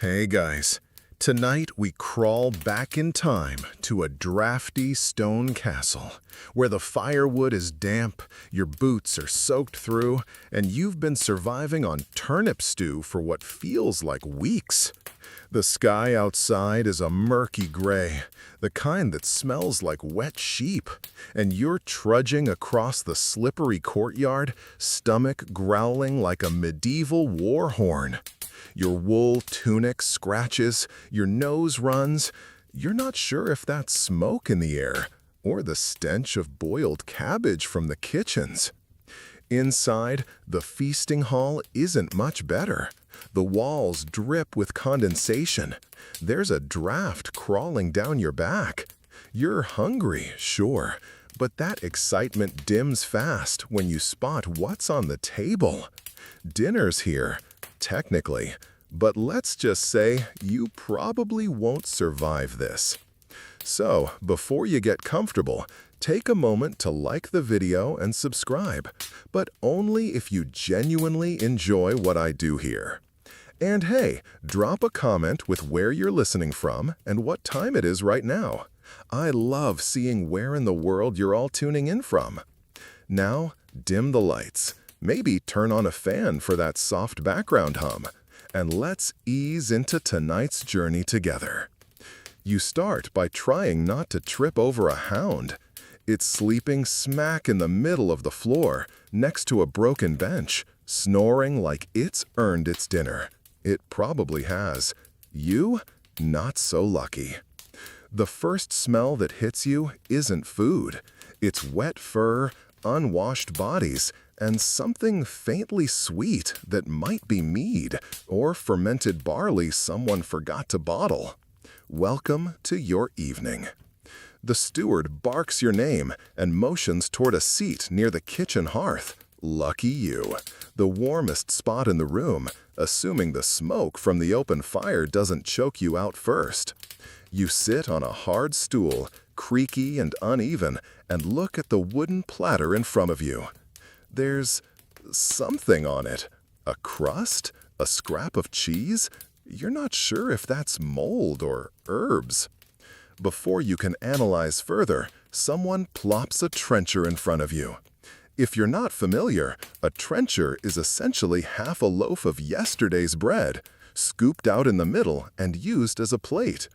Hey guys, tonight we crawl back in time to a drafty stone castle where the firewood is damp, your boots are soaked through, and you've been surviving on turnip stew for what feels like weeks. The sky outside is a murky gray, the kind that smells like wet sheep, and you're trudging across the slippery courtyard, stomach growling like a medieval war horn. Your wool tunic scratches, your nose runs. You're not sure if that's smoke in the air or the stench of boiled cabbage from the kitchens. Inside, the feasting hall isn't much better. The walls drip with condensation. There's a draft crawling down your back. You're hungry, sure, but that excitement dims fast when you spot what's on the table. Dinner's here. Technically, but let's just say you probably won't survive this. So, before you get comfortable, take a moment to like the video and subscribe, but only if you genuinely enjoy what I do here. And hey, drop a comment with where you're listening from and what time it is right now. I love seeing where in the world you're all tuning in from. Now, dim the lights. Maybe turn on a fan for that soft background hum, and let's ease into tonight's journey together. You start by trying not to trip over a hound. It's sleeping smack in the middle of the floor, next to a broken bench, snoring like it's earned its dinner. It probably has. You? Not so lucky. The first smell that hits you isn't food. It's wet fur, unwashed bodies, and something faintly sweet that might be mead or fermented barley someone forgot to bottle. Welcome to your evening. The steward barks your name and motions toward a seat near the kitchen hearth. Lucky you. The warmest spot in the room, assuming the smoke from the open fire doesn't choke you out first. You sit on a hard stool, creaky and uneven, and look at the wooden platter in front of you. There's something on it. A crust? A scrap of cheese? You're not sure if that's mold or herbs. Before you can analyze further, someone plops a trencher in front of you. If you're not familiar, a trencher is essentially half a loaf of yesterday's bread, scooped out in the middle and used as a plate.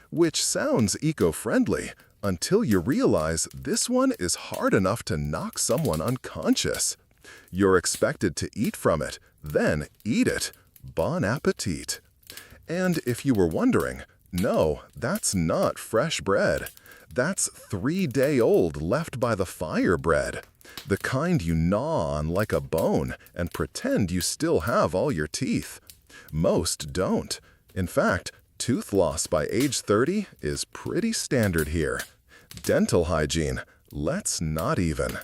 Which sounds eco-friendly, until you realize this one is hard enough to knock someone unconscious. You're expected to eat from it, then eat it. Bon appetit. And if you were wondering, no, that's not fresh bread. That's 3-day-old left by the fire bread. The kind you gnaw on like a bone and pretend you still have all your teeth. Most don't. In fact, tooth loss by age 30 is pretty standard here. Dental hygiene, let's not even.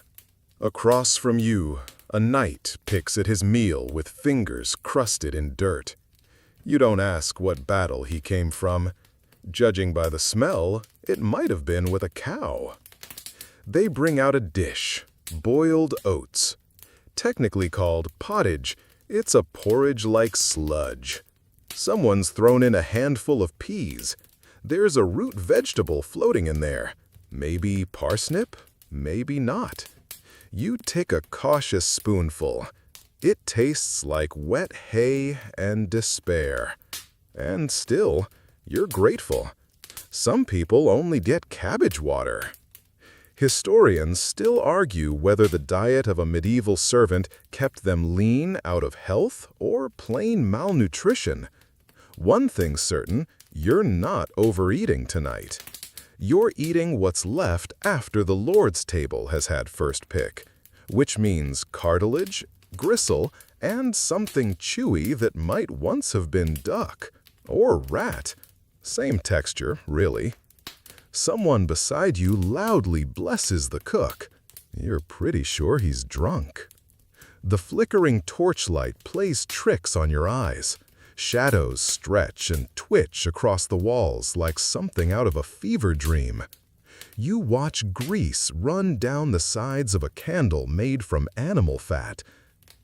Across from you, a knight picks at his meal with fingers crusted in dirt. You don't ask what battle he came from. Judging by the smell, it might have been with a cow. They bring out a dish, boiled oats. Technically called pottage, it's a porridge-like sludge. Someone's thrown in a handful of peas. There's a root vegetable floating in there. Maybe parsnip, maybe not. You take a cautious spoonful. It tastes like wet hay and despair. And still, you're grateful. Some people only get cabbage water. Historians still argue whether the diet of a medieval servant kept them lean out of health or plain malnutrition. One thing's certain, you're not overeating tonight. You're eating what's left after the Lord's table has had first pick, which means cartilage, gristle, and something chewy that might once have been duck or rat. Same texture, really. Someone beside you loudly blesses the cook. You're pretty sure he's drunk. The flickering torchlight plays tricks on your eyes. Shadows stretch and twitch across the walls like something out of a fever dream. You watch grease run down the sides of a candle made from animal fat.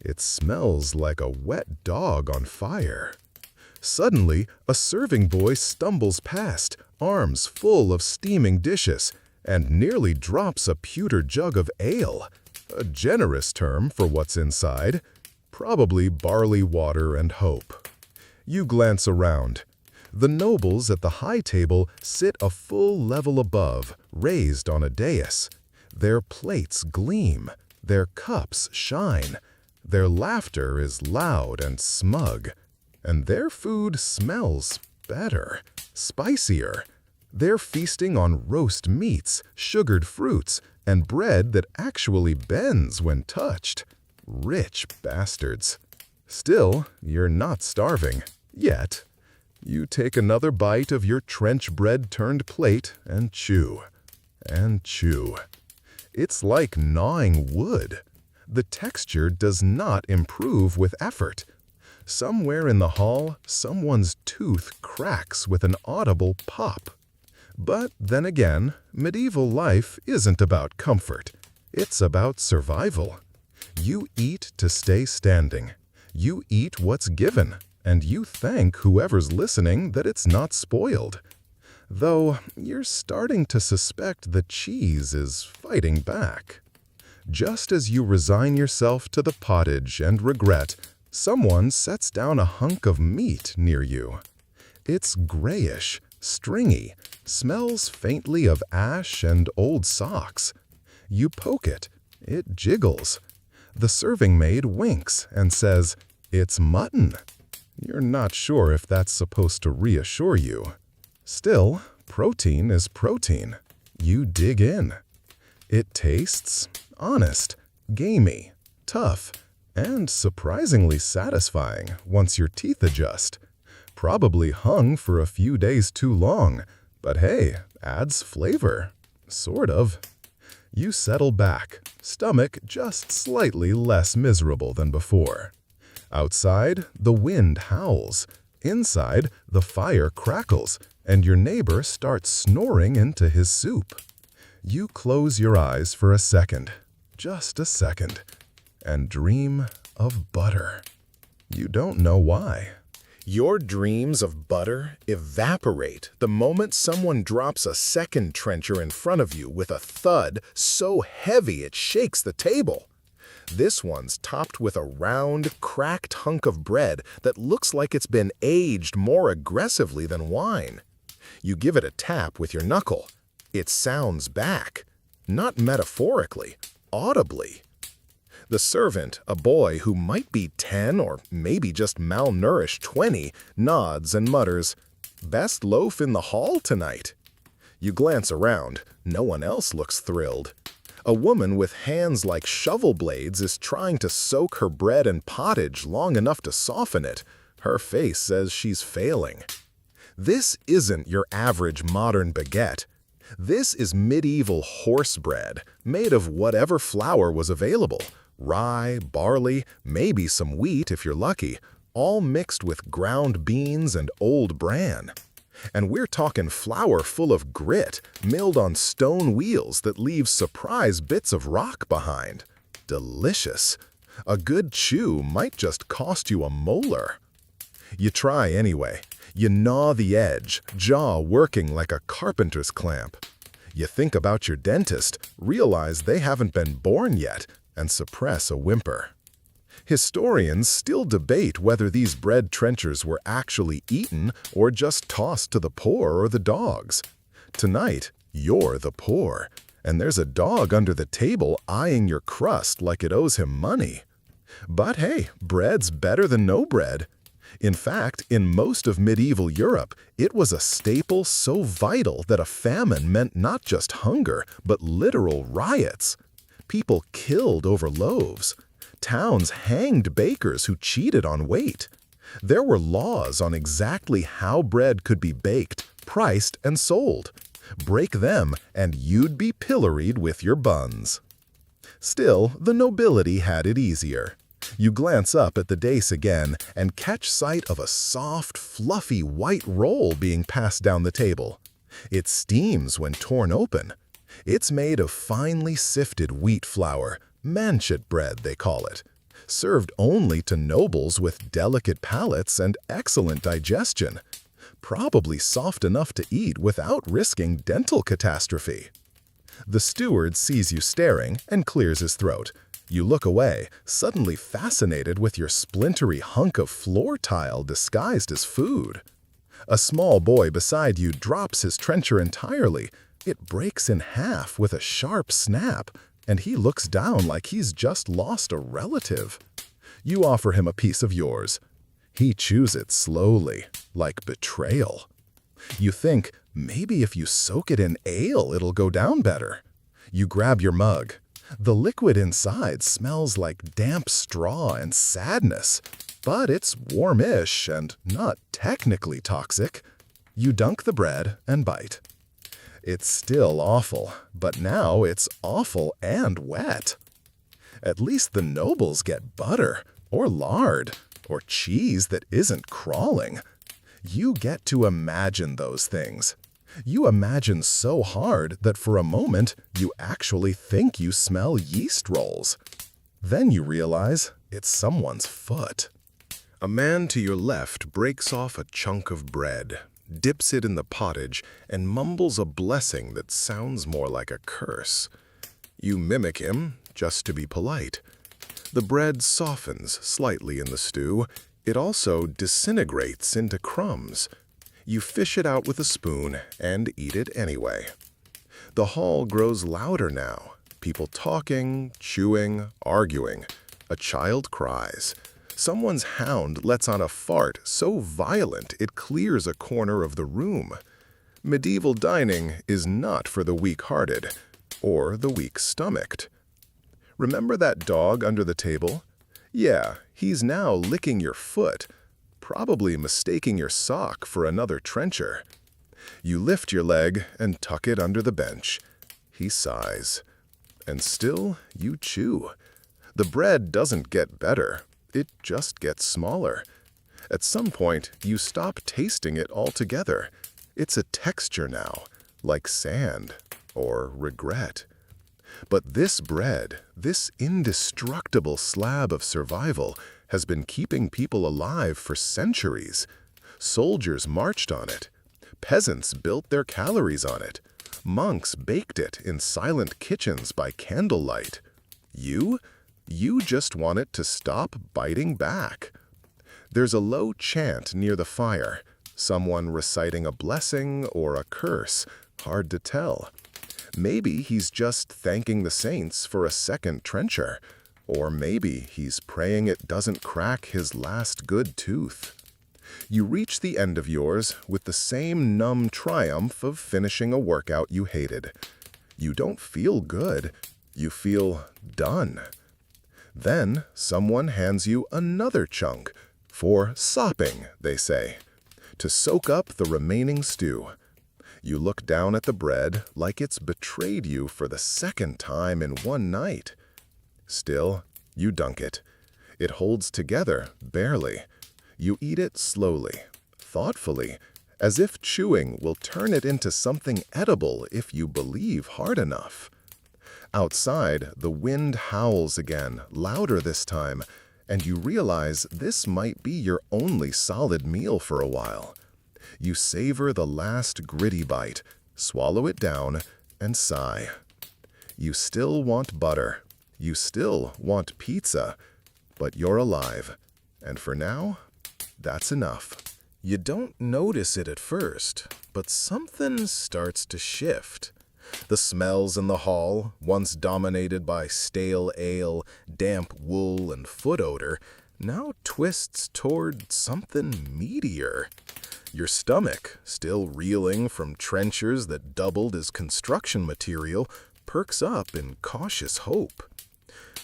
It smells like a wet dog on fire. Suddenly, a serving boy stumbles past, arms full of steaming dishes, and nearly drops a pewter jug of ale, a generous term for what's inside, probably barley water and hope. You glance around. The nobles at the high table sit a full level above, raised on a dais. Their plates gleam, their cups shine, their laughter is loud and smug, and their food smells better, spicier. They're feasting on roast meats, sugared fruits, and bread that actually bends when touched. Rich bastards. Still, you're not starving, yet. You take another bite of your trench bread-turned plate and chew. And chew. It's like gnawing wood. The texture does not improve with effort. Somewhere in the hall, someone's tooth cracks with an audible pop. But then again, medieval life isn't about comfort. It's about survival. You eat to stay standing. You eat what's given, and you thank whoever's listening that it's not spoiled. Though you're starting to suspect the cheese is fighting back. Just as you resign yourself to the pottage and regret, someone sets down a hunk of meat near you. It's grayish, stringy, smells faintly of ash and old socks. You poke it. It jiggles. The serving maid winks and says, "It's mutton." You're not sure if that's supposed to reassure you. Still, protein is protein. You dig in. It tastes honest, gamey, tough, and surprisingly satisfying once your teeth adjust. Probably hung for a few days too long, but hey, adds flavor. Sort of. You settle back, stomach just slightly less miserable than before. Outside, the wind howls. Inside, the fire crackles, and your neighbor starts snoring into his soup. You close your eyes for a second, just a second, and dream of butter. You don't know why. Your dreams of butter evaporate the moment someone drops a second trencher in front of you with a thud so heavy it shakes the table. This one's topped with a round, cracked hunk of bread that looks like it's been aged more aggressively than wine. You give it a tap with your knuckle. It sounds back, not metaphorically, audibly. The servant, a boy who might be 10 or maybe just malnourished 20, nods and mutters, "Best loaf in the hall tonight." You glance around. No one else looks thrilled. A woman with hands like shovel blades is trying to soak her bread in pottage long enough to soften it. Her face says she's failing. This isn't your average modern baguette. This is medieval horse bread, made of whatever flour was available. Rye, barley, maybe some wheat if you're lucky, all mixed with ground beans and old bran. And we're talking flour full of grit, milled on stone wheels that leave surprise bits of rock behind. Delicious. A good chew might just cost you a molar. You try anyway. You gnaw the edge, jaw working like a carpenter's clamp. You think about your dentist, realize they haven't been born yet, and suppress a whimper. Historians still debate whether these bread trenchers were actually eaten or just tossed to the poor or the dogs. Tonight, you're the poor, and there's a dog under the table eyeing your crust like it owes him money. But hey, bread's better than no bread. In fact, in most of medieval Europe, it was a staple so vital that a famine meant not just hunger, but literal riots. People killed over loaves. Towns hanged bakers who cheated on weight. There were laws on exactly how bread could be baked, priced, and sold. Break them, and you'd be pilloried with your buns. Still, the nobility had it easier. You glance up at the dais again and catch sight of a soft, fluffy white roll being passed down the table. It steams when torn open. It's made of finely sifted wheat flour, manchet bread they call it. served only to nobles with delicate palates and excellent digestion, probably soft enough to eat without risking dental catastrophe. The steward sees you staring and clears his throat. You look away, suddenly fascinated with your splintery hunk of floor tile disguised as food. A small boy beside you drops his trencher entirely. It breaks in half with a sharp snap, and he looks down like he's just lost a relative. You offer him a piece of yours. He chews it slowly, like betrayal. You think, maybe if you soak it in ale, it'll go down better. You grab your mug. The liquid inside smells like damp straw and sadness, but it's warmish and not technically toxic. You dunk the bread and bite. It's still awful, but now it's awful and wet. At least the nobles get butter, or lard, or cheese that isn't crawling. You get to imagine those things. You imagine so hard that for a moment you actually think you smell yeast rolls. Then you realize it's someone's foot. A man to your left breaks off a chunk of bread, dips it in the pottage, and mumbles a blessing that sounds more like a curse. You mimic him, just to be polite. The bread softens slightly in the stew. It also disintegrates into crumbs. You fish it out with a spoon and eat it anyway. The hall grows louder now. People talking, chewing, arguing. A child cries. Someone's hound lets out a fart so violent it clears a corner of the room. Medieval dining is not for the weak-hearted or the weak-stomached. Remember that dog under the table? Yeah, he's now licking your foot, probably mistaking your sock for another trencher. You lift your leg and tuck it under the bench. He sighs. And still, you chew. The bread doesn't get better. It just gets smaller. At some point, you stop tasting it altogether. It's a texture now, like sand or regret. But this bread, this indestructible slab of survival, has been keeping people alive for centuries. Soldiers marched on it. Peasants built their calories on it. Monks baked it in silent kitchens by candlelight. You just want it to stop biting back. There's a low chant near the fire, someone reciting a blessing or a curse, hard to tell. Maybe he's just thanking the saints for a second trencher, or maybe he's praying it doesn't crack his last good tooth. You reach the end of yours with the same numb triumph of finishing a workout you hated. You don't feel good, you feel done. Then someone hands you another chunk, for sopping, they say, to soak up the remaining stew. You look down at the bread like it's betrayed you for the second time in one night. Still, you dunk it. It holds together, barely. You eat it slowly, thoughtfully, as if chewing will turn it into something edible if you believe hard enough. Outside, the wind howls again, louder this time, and you realize this might be your only solid meal for a while. You savor the last gritty bite, swallow it down, and sigh. You still want butter. You still want pizza. But you're alive. And for now, that's enough. You don't notice it at first, but something starts to shift. The smells in the hall, once dominated by stale ale, damp wool, and foot odor, now twists toward something meatier. Your stomach, still reeling from trenchers that doubled as construction material, perks up in cautious hope.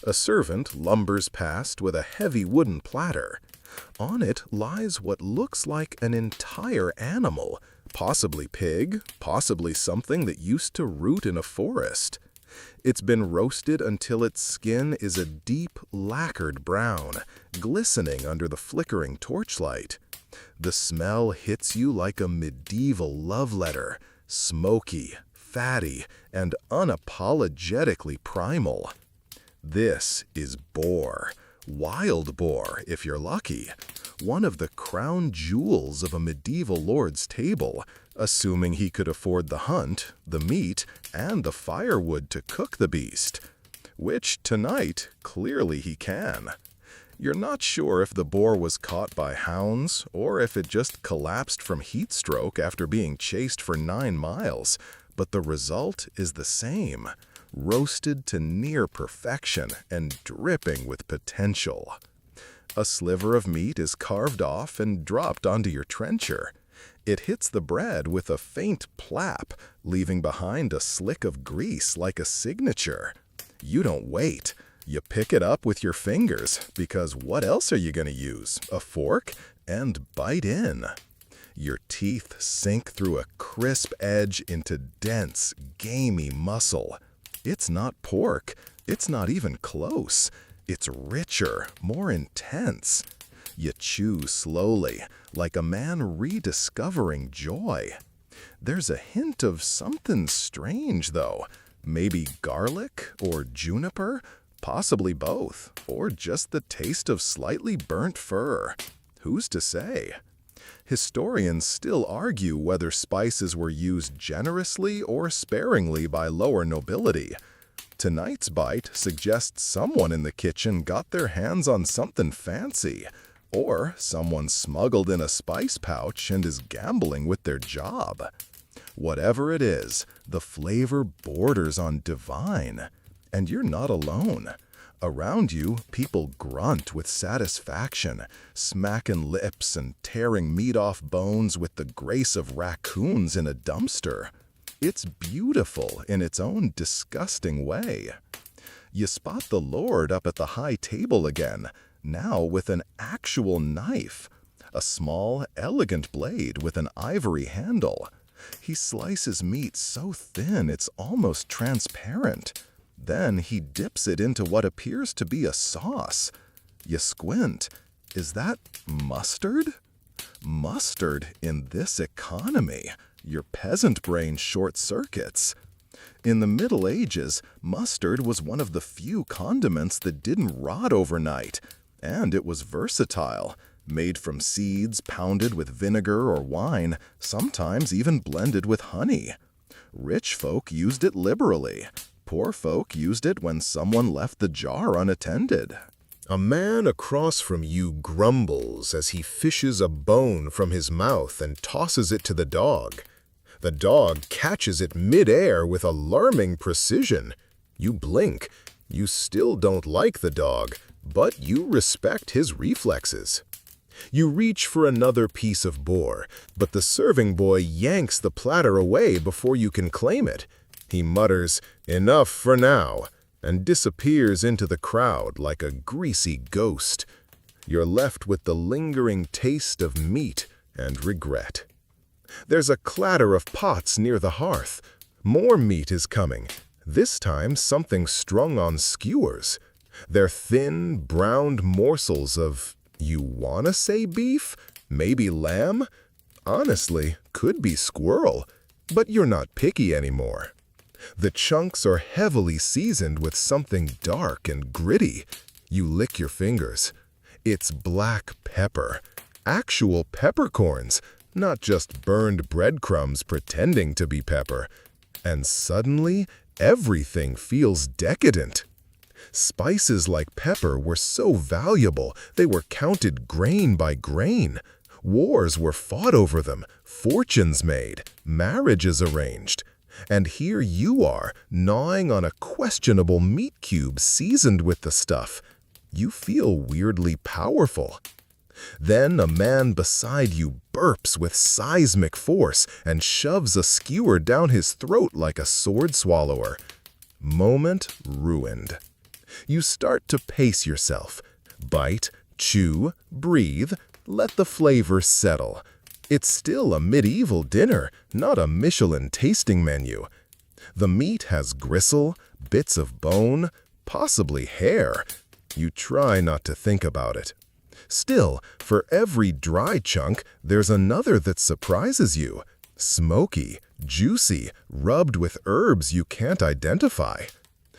A servant lumbers past with a heavy wooden platter. On it lies what looks like an entire animal, possibly pig, possibly something that used to root in a forest. It's been roasted until its skin is a deep, lacquered brown, glistening under the flickering torchlight. The smell hits you like a medieval love letter, smoky, fatty, and unapologetically primal. This is boar, Wild boar, if you're lucky. One of the crown jewels of a medieval lord's table, assuming he could afford the hunt, the meat, and the firewood to cook the beast. Which, tonight, clearly he can. You're not sure if the boar was caught by hounds, or if it just collapsed from heat stroke after being chased for 9 miles, but the result is the same. Roasted to near perfection and dripping with potential. A sliver of meat is carved off and dropped onto your trencher. It hits the bread with a faint plap, leaving behind a slick of grease like a signature. You don't wait. You pick it up with your fingers, because what else are you going to use? A fork? And bite in. Your teeth sink through a crisp edge into dense, gamey muscle. It's not pork. It's not even close. It's richer, more intense. You chew slowly, like a man rediscovering joy. There's a hint of something strange, though. Maybe garlic or juniper? Possibly both, or just the taste of slightly burnt fur. Who's to say? Historians still argue whether spices were used generously or sparingly by lower nobility. Tonight's bite suggests someone in the kitchen got their hands on something fancy, or someone smuggled in a spice pouch and is gambling with their job. Whatever it is, the flavor borders on divine. And you're not alone. Around you, people grunt with satisfaction, smacking lips and tearing meat off bones with the grace of raccoons in a dumpster. It's beautiful in its own disgusting way. You spot the Lord up at the high table again, now with an actual knife. A small, elegant blade with an ivory handle. He slices meat so thin it's almost transparent. Then he dips it into what appears to be a sauce. You squint. Is that mustard? Mustard in this economy. Your peasant brain short-circuits. In the Middle Ages, mustard was one of the few condiments that didn't rot overnight, and it was versatile, made from seeds pounded with vinegar or wine, sometimes even blended with honey. Rich folk used it liberally. Poor folk used it when someone left the jar unattended. A man across from you grumbles as he fishes a bone from his mouth and tosses it to the dog. The dog catches it mid-air with alarming precision. You blink. You still don't like the dog, but you respect his reflexes. You reach for another piece of boar, but the serving boy yanks the platter away before you can claim it. He mutters, "Enough for now," and disappears into the crowd like a greasy ghost. You're left with the lingering taste of meat and regret. There's a clatter of pots near the hearth. More meat is coming, this time something strung on skewers. They're thin, browned morsels of, you wanna say beef? Maybe lamb? Honestly, could be squirrel, but you're not picky anymore. The chunks are heavily seasoned with something dark and gritty. You lick your fingers. It's black pepper. Actual peppercorns, not just burned breadcrumbs pretending to be pepper. And suddenly, everything feels decadent. Spices like pepper were so valuable, they were counted grain by grain. Wars were fought over them, fortunes made, marriages arranged. And here you are, gnawing on a questionable meat cube seasoned with the stuff. You feel weirdly powerful. Then a man beside you burps with seismic force and shoves a skewer down his throat like a sword swallower. Moment ruined. You start to pace yourself. Bite, chew, breathe, let the flavor settle. It's still a medieval dinner, not a Michelin tasting menu. The meat has gristle, bits of bone, possibly hair. You try not to think about it. Still, for every dry chunk, there's another that surprises you. Smoky, juicy, rubbed with herbs you can't identify.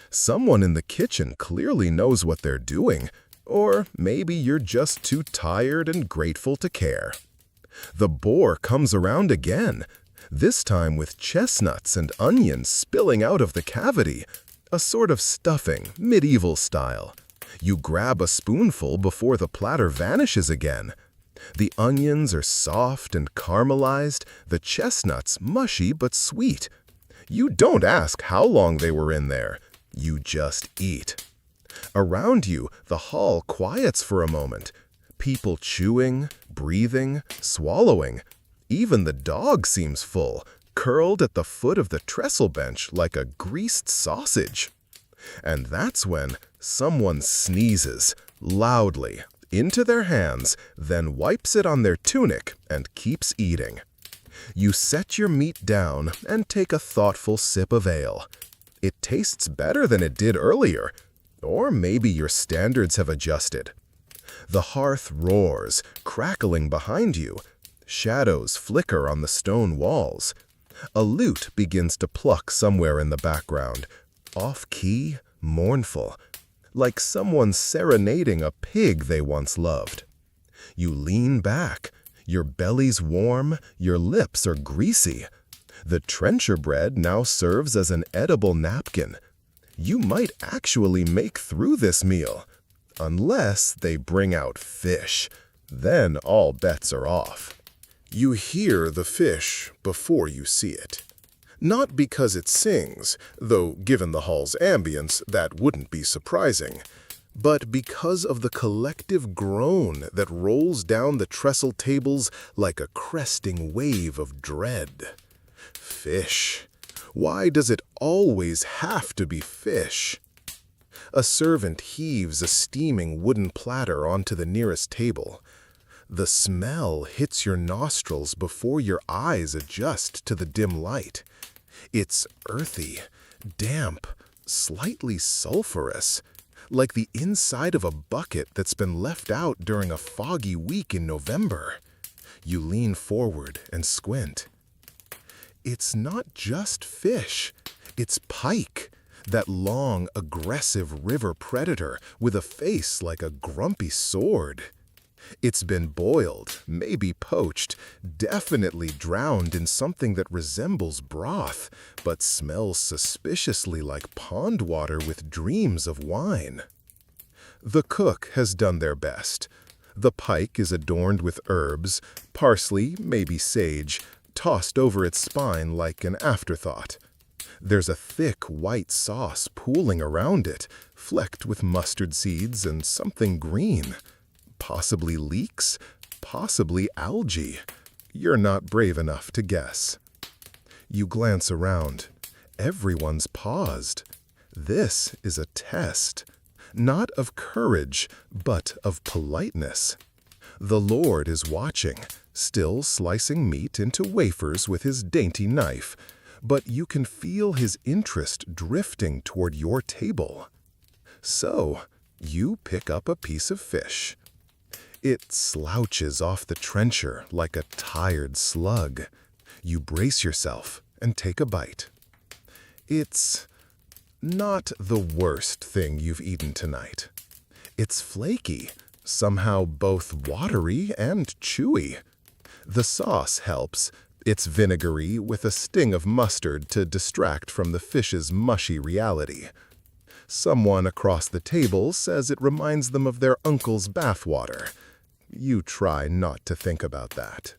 Someone in the kitchen clearly knows what they're doing. Or maybe you're just too tired and grateful to care. The boar comes around again, this time with chestnuts and onions spilling out of the cavity, a sort of stuffing, medieval style. You grab a spoonful before the platter vanishes again. The onions are soft and caramelized, the chestnuts mushy but sweet. You don't ask how long they were in there. You just eat. Around you, the hall quiets for a moment. People chewing, breathing, swallowing. Even the dog seems full, curled at the foot of the trestle bench like a greased sausage. And that's when someone sneezes, loudly, into their hands, then wipes it on their tunic and keeps eating. You set your meat down and take a thoughtful sip of ale. It tastes better than it did earlier, or maybe your standards have adjusted. The hearth roars, crackling behind you. Shadows flicker on the stone walls. A lute begins to pluck somewhere in the background, off-key, mournful, like someone serenading a pig they once loved. You lean back. Your belly's warm, your lips are greasy. The trencher bread now serves as an edible napkin. You might actually make through this meal, unless they bring out fish. Then all bets are off. You hear the fish before you see it. Not because it sings, though given the hall's ambience, that wouldn't be surprising, but because of the collective groan that rolls down the trestle tables like a cresting wave of dread. Fish. Why does it always have to be fish? A servant heaves a steaming wooden platter onto the nearest table. The smell hits your nostrils before your eyes adjust to the dim light. It's earthy, damp, slightly sulfurous, like the inside of a bucket that's been left out during a foggy week in November. You lean forward and squint. It's not just fish, it's pike, that long, aggressive river predator with a face like a grumpy sword. It's been boiled, maybe poached, definitely drowned in something that resembles broth, but smells suspiciously like pond water with dreams of wine. The cook has done their best. The pike is adorned with herbs, parsley, maybe sage, tossed over its spine like an afterthought. There's a thick white sauce pooling around it, flecked with mustard seeds and something green. Possibly leeks, possibly algae. You're not brave enough to guess. You glance around. Everyone's paused. This is a test, not of courage, but of politeness. The Lord is watching, still slicing meat into wafers with his dainty knife, but you can feel his interest drifting toward your table. So, you pick up a piece of fish. It slouches off the trencher like a tired slug. You brace yourself and take a bite. It's not the worst thing you've eaten tonight. It's flaky, somehow both watery and chewy. The sauce helps. It's vinegary with a sting of mustard to distract from the fish's mushy reality. Someone across the table says it reminds them of their uncle's bathwater. You try not to think about that.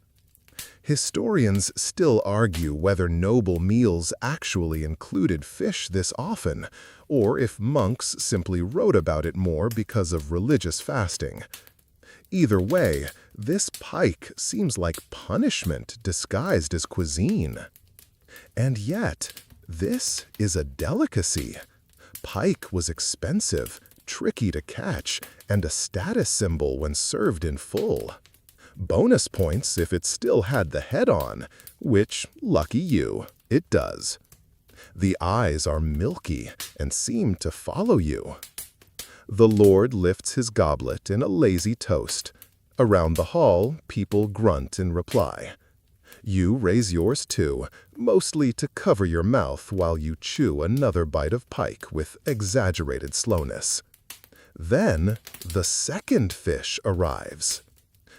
Historians still argue whether noble meals actually included fish this often, or if monks simply wrote about it more because of religious fasting. Either way, this pike seems like punishment disguised as cuisine. And yet, this is a delicacy. Pike was expensive, tricky to catch, and a status symbol when served in full. Bonus points if it still had the head on, which, lucky you, it does. The eyes are milky and seem to follow you. The Lord lifts his goblet in a lazy toast. Around the hall, people grunt in reply. You raise yours too, mostly to cover your mouth while you chew another bite of pike with exaggerated slowness. Then, the second fish arrives.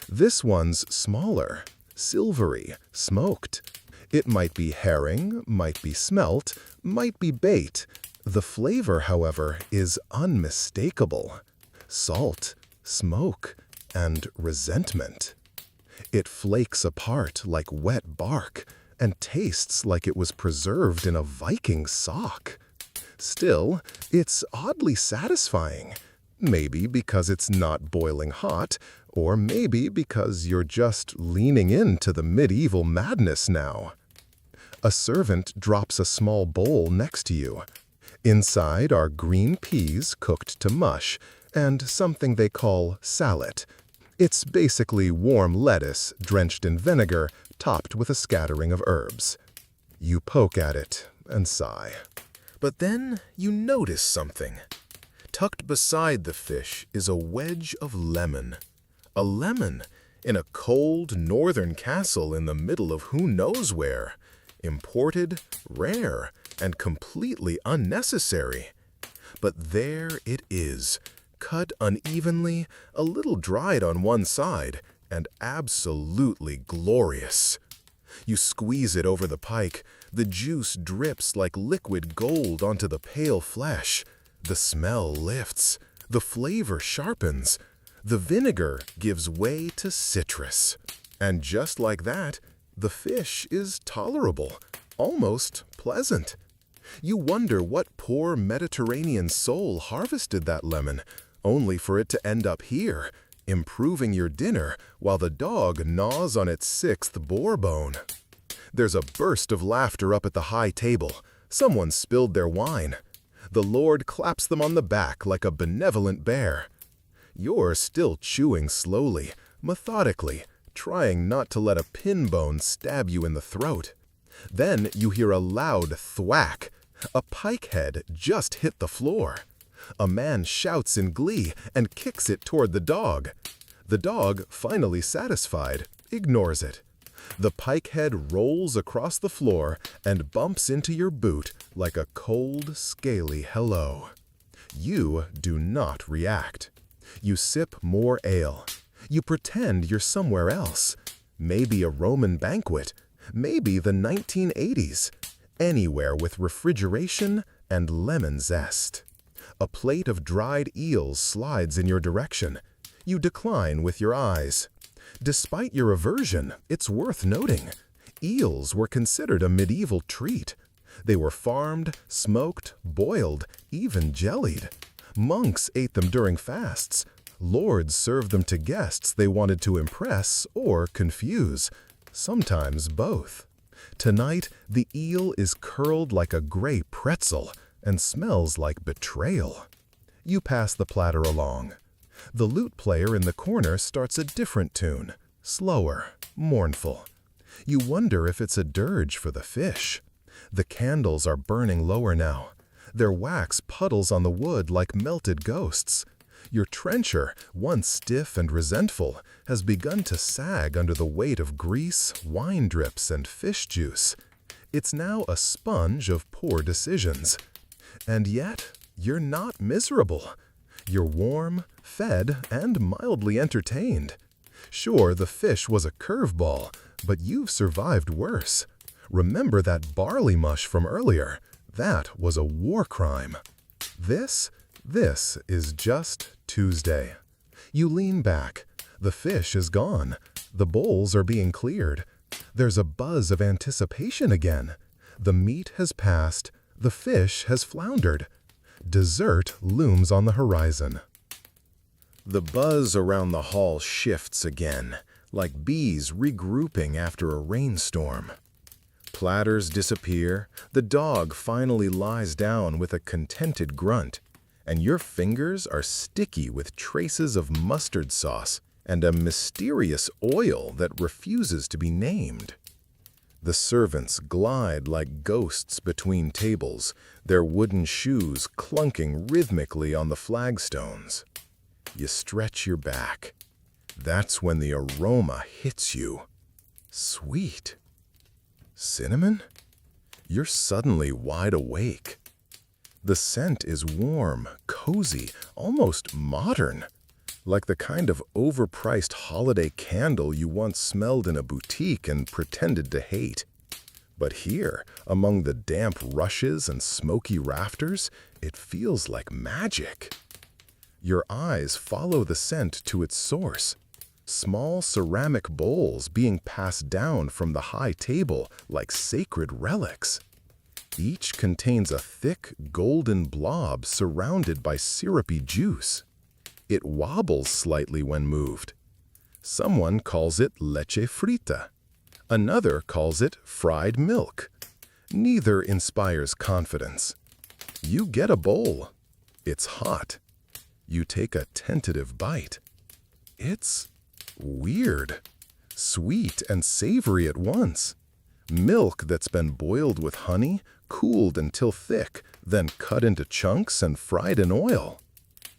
This one's smaller, silvery, smoked. It might be herring, might be smelt, might be bait. The flavor, however, is unmistakable. Salt, smoke, and resentment. It flakes apart like wet bark and tastes like it was preserved in a Viking sock. Still, it's oddly satisfying. Maybe because it's not boiling hot, or maybe because you're just leaning into the medieval madness now. A servant drops a small bowl next to you. Inside are green peas cooked to mush and something they call salad. It's basically warm lettuce drenched in vinegar, topped with a scattering of herbs. You poke at it and sigh. But then you notice something. Tucked beside the fish is a wedge of lemon. A lemon in a cold northern castle in the middle of who knows where. Imported, rare, and completely unnecessary. But there it is, cut unevenly, a little dried on one side, and absolutely glorious. You squeeze it over the pike. The juice drips like liquid gold onto the pale flesh. The smell lifts. The flavor sharpens. The vinegar gives way to citrus. And just like that, the fish is tolerable, almost pleasant. You wonder what poor Mediterranean soul harvested that lemon, only for it to end up here, improving your dinner while the dog gnaws on its sixth boar bone. There's a burst of laughter up at the high table. Someone spilled their wine. The Lord claps them on the back like a benevolent bear. You're still chewing slowly, methodically, trying not to let a pin bone stab you in the throat. Then you hear a loud thwack. A pike head just hit the floor. A man shouts in glee and kicks it toward the dog. The dog, finally satisfied, ignores it. The pike head rolls across the floor and bumps into your boot like a cold, scaly hello. You do not react. You sip more ale. You pretend you're somewhere else. Maybe a Roman banquet. Maybe the 1980s. Anywhere with refrigeration and lemon zest. A plate of dried eels slides in your direction. You decline with your eyes. Despite your aversion, it's worth noting. Eels were considered a medieval treat. They were farmed, smoked, boiled, even jellied. Monks ate them during fasts. Lords served them to guests they wanted to impress or confuse, sometimes both. Tonight, the eel is curled like a gray pretzel and smells like betrayal. You pass the platter along. The lute player in the corner starts a different tune, slower, mournful. You wonder if it's a dirge for the fish. The candles are burning lower now. Their wax puddles on the wood like melted ghosts. Your trencher, once stiff and resentful, has begun to sag under the weight of grease, wine drips, and fish juice. It's now a sponge of poor decisions. And yet, you're not miserable. You're warm, fed, and mildly entertained. Sure, the fish was a curveball, but you've survived worse. Remember that barley mush from earlier? That was a war crime. This is just Tuesday. You lean back. The fish is gone. The bowls are being cleared. There's a buzz of anticipation again. The meat has passed. The fish has floundered. Dessert looms on the horizon. The buzz around the hall shifts again, like bees regrouping after a rainstorm. Platters disappear. The dog finally lies down with a contented grunt, and your fingers are sticky with traces of mustard sauce and a mysterious oil that refuses to be named. The servants glide like ghosts between tables, their wooden shoes clunking rhythmically on the flagstones. You stretch your back. That's when the aroma hits you. Sweet. Cinnamon? You're suddenly wide awake. The scent is warm, cozy, almost modern, like the kind of overpriced holiday candle you once smelled in a boutique and pretended to hate. But here, among the damp rushes and smoky rafters, it feels like magic. Your eyes follow the scent to its source. Small ceramic bowls being passed down from the high table like sacred relics. Each contains a thick, golden blob surrounded by syrupy juice. It wobbles slightly when moved. Someone calls it leche frita. Another calls it fried milk. Neither inspires confidence. You get a bowl. It's hot. You take a tentative bite. It's weird. Sweet and savory at once. Milk that's been boiled with honey, cooled until thick, then cut into chunks and fried in oil.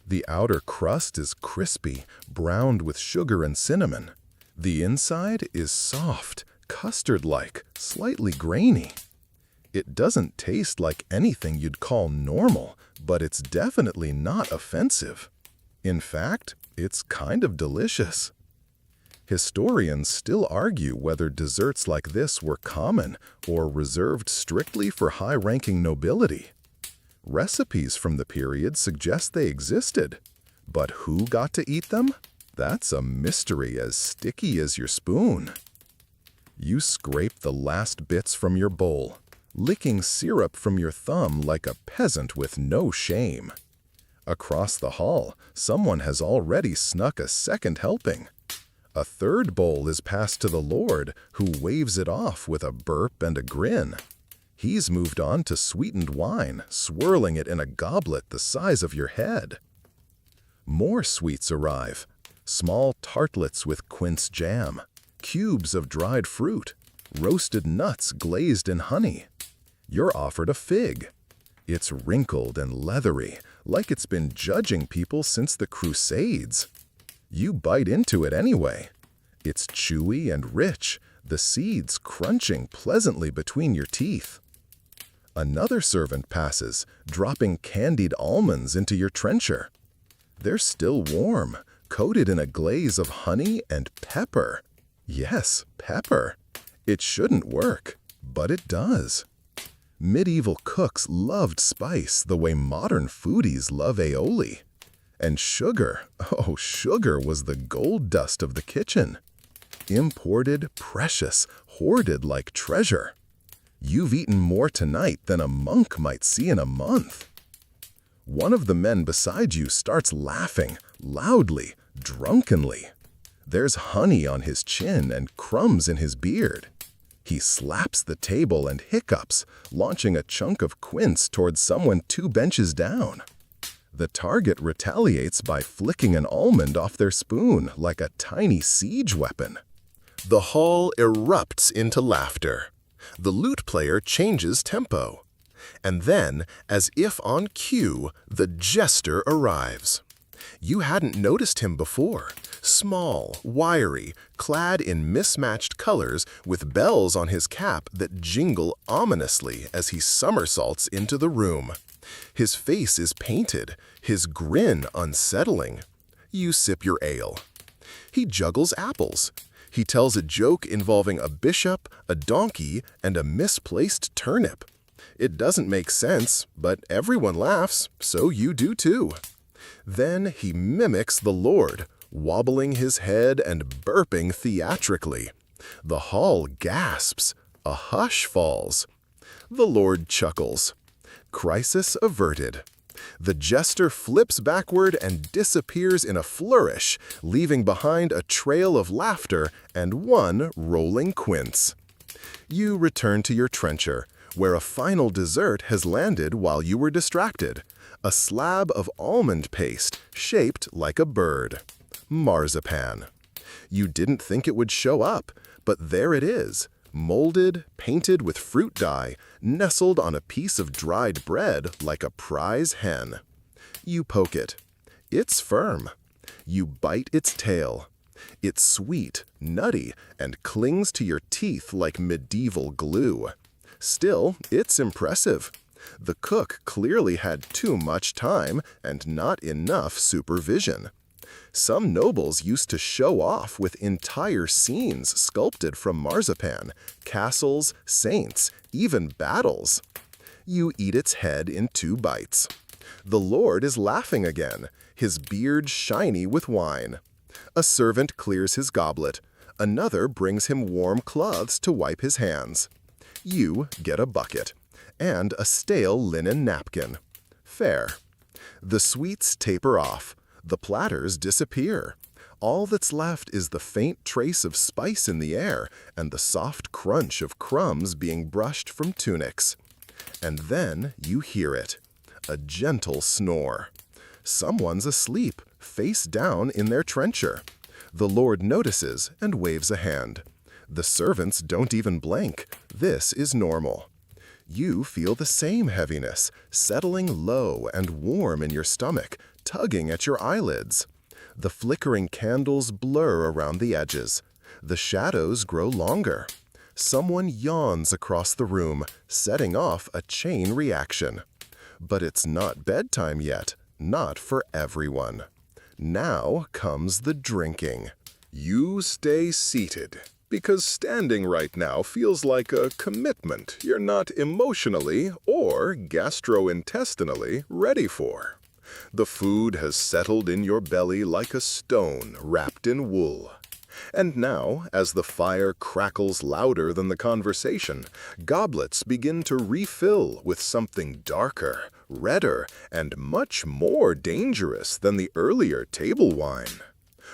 The outer crust is crispy, browned with sugar and cinnamon. The inside is soft, custard-like, slightly grainy. It doesn't taste like anything you'd call normal, but it's definitely not offensive. In fact, it's kind of delicious. Historians still argue whether desserts like this were common or reserved strictly for high-ranking nobility. Recipes from the period suggest they existed, but who got to eat them? That's a mystery as sticky as your spoon. You scrape the last bits from your bowl, licking syrup from your thumb like a peasant with no shame. Across the hall, someone has already snuck a second helping. A third bowl is passed to the Lord, who waves it off with a burp and a grin. He's moved on to sweetened wine, swirling it in a goblet the size of your head. More sweets arrive. Small tartlets with quince jam, cubes of dried fruit, roasted nuts glazed in honey. You're offered a fig. It's wrinkled and leathery, like it's been judging people since the Crusades. You bite into it anyway. It's chewy and rich, the seeds crunching pleasantly between your teeth. Another servant passes, dropping candied almonds into your trencher. They're still warm, coated in a glaze of honey and pepper. Yes, pepper. It shouldn't work, but it does. Medieval cooks loved spice the way modern foodies love aioli. And sugar, oh, sugar was the gold dust of the kitchen. Imported, precious, hoarded like treasure. You've eaten more tonight than a monk might see in a month. One of the men beside you starts laughing, loudly, drunkenly. There's honey on his chin and crumbs in his beard. He slaps the table and hiccups, launching a chunk of quince towards someone 2 benches down. The target retaliates by flicking an almond off their spoon like a tiny siege weapon. The hall erupts into laughter. The lute player changes tempo. And then, as if on cue, the jester arrives. You hadn't noticed him before. Small, wiry, clad in mismatched colors with bells on his cap that jingle ominously as he somersaults into the room. His face is painted, his grin unsettling. You sip your ale. He juggles apples. He tells a joke involving a bishop, a donkey, and a misplaced turnip. It doesn't make sense, but everyone laughs, so you do too. Then he mimics the Lord, wobbling his head and burping theatrically. The hall gasps. A hush falls. The Lord chuckles. Crisis averted. The jester flips backward and disappears in a flourish, leaving behind a trail of laughter and 1 rolling quince. You return to your trencher, where a final dessert has landed while you were distracted. A slab of almond paste shaped like a bird. Marzipan. You didn't think it would show up, but there it is. Molded, painted with fruit dye, nestled on a piece of dried bread like a prize hen. You poke it. It's firm. You bite its tail. It's sweet, nutty, and clings to your teeth like medieval glue. Still, it's impressive. The cook clearly had too much time and not enough supervision. Some nobles used to show off with entire scenes sculpted from marzipan, castles, saints, even battles. You eat its head in 2 bites. The lord is laughing again, his beard shiny with wine. A servant clears his goblet. Another brings him warm cloths to wipe his hands. You get a bucket and a stale linen napkin. Fair. The sweets taper off. The platters disappear. All that's left is the faint trace of spice in the air and the soft crunch of crumbs being brushed from tunics. And then you hear it. A gentle snore. Someone's asleep, face down in their trencher. The lord notices and waves a hand. The servants don't even blink. This is normal. You feel the same heaviness, settling low and warm in your stomach, tugging at your eyelids. The flickering candles blur around the edges. The shadows grow longer. Someone yawns across the room, setting off a chain reaction. But it's not bedtime yet, not for everyone. Now comes the drinking. You stay seated, because standing right now feels like a commitment you're not emotionally or gastrointestinally ready for. The food has settled in your belly like a stone wrapped in wool. And now, as the fire crackles louder than the conversation, goblets begin to refill with something darker, redder, and much more dangerous than the earlier table wine.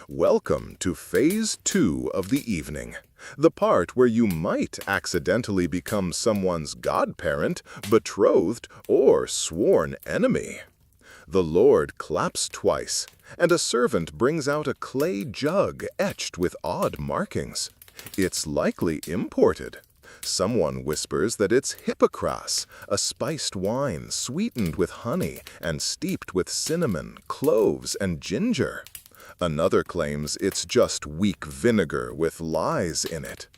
Welcome to Phase 2 of the evening, the part where you might accidentally become someone's godparent, betrothed, or sworn enemy. The lord claps twice, and a servant brings out a clay jug etched with odd markings. It's likely imported. Someone whispers that it's hippocras, a spiced wine sweetened with honey and steeped with cinnamon, cloves, and ginger. Another claims it's just weak vinegar with lies in it.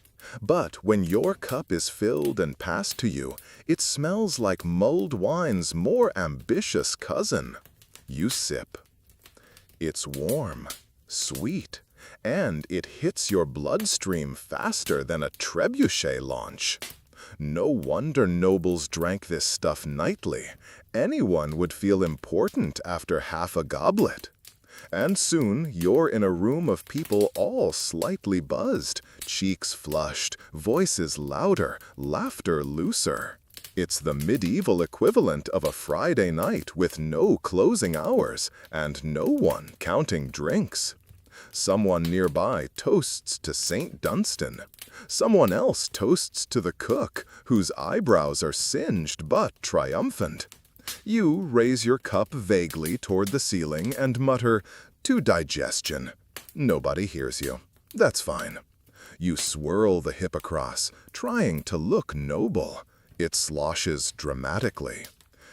But when your cup is filled and passed to you, it smells like mulled wine's more ambitious cousin. You sip. It's warm, sweet, and it hits your bloodstream faster than a trebuchet launch. No wonder nobles drank this stuff nightly. Anyone would feel important after half a goblet. And soon you're in a room of people all slightly buzzed, cheeks flushed, voices louder, laughter looser. It's the medieval equivalent of a Friday night with no closing hours and no one counting drinks. Someone nearby toasts to St. Dunstan. Someone else toasts to the cook, whose eyebrows are singed but triumphant. You raise your cup vaguely toward the ceiling and mutter, "To digestion." Nobody hears you. That's fine. You swirl the hippocras, trying to look noble. It sloshes dramatically.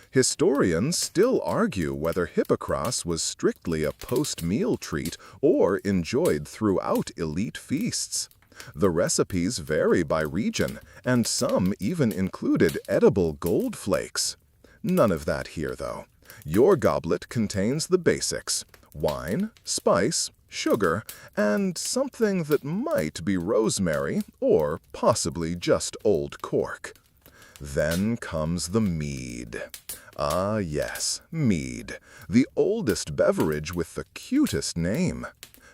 Historians still argue whether hippocras was strictly a post-meal treat or enjoyed throughout elite feasts. The recipes vary by region, and some even included edible gold flakes. None of that here, though. Your goblet contains the basics: wine, spice, sugar, and something that might be rosemary or possibly just old cork. Then comes the mead. Ah, yes, mead, the oldest beverage with the cutest name.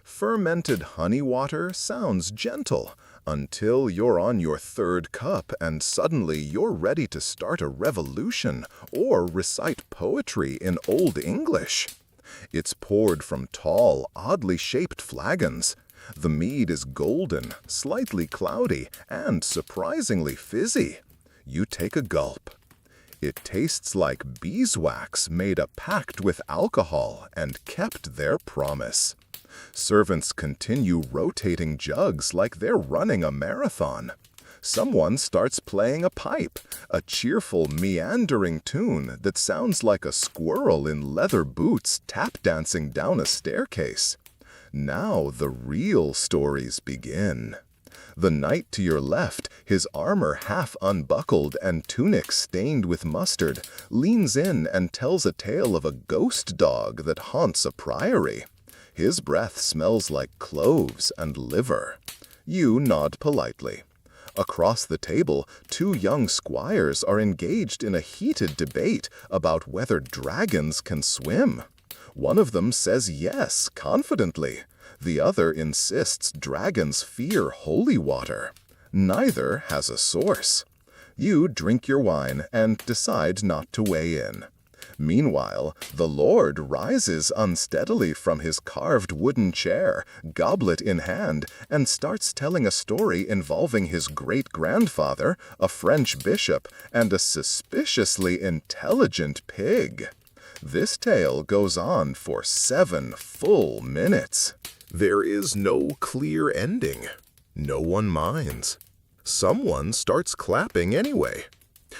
Fermented honey water sounds gentle until you're on your 3rd cup and suddenly you're ready to start a revolution or recite poetry in Old English. It's poured from tall, oddly shaped flagons. The mead is golden, slightly cloudy, and surprisingly fizzy. You take a gulp. It tastes like beeswax made a pact with alcohol and kept their promise. Servants continue rotating jugs like they're running a marathon. Someone starts playing a pipe, a cheerful, meandering tune that sounds like a squirrel in leather boots tap dancing down a staircase. Now the real stories begin. The knight to your left, his armor half unbuckled and tunic stained with mustard, leans in and tells a tale of a ghost dog that haunts a priory. His breath smells like cloves and liver. You nod politely. Across the table, two young squires are engaged in a heated debate about whether dragons can swim. One of them says yes, confidently. The other insists dragons fear holy water. Neither has a source. You drink your wine and decide not to weigh in. Meanwhile, the Lord rises unsteadily from his carved wooden chair, goblet in hand, and starts telling a story involving his great-grandfather, a French bishop, and a suspiciously intelligent pig. This tale goes on for 7 full minutes. There is no clear ending. No one minds. Someone starts clapping anyway.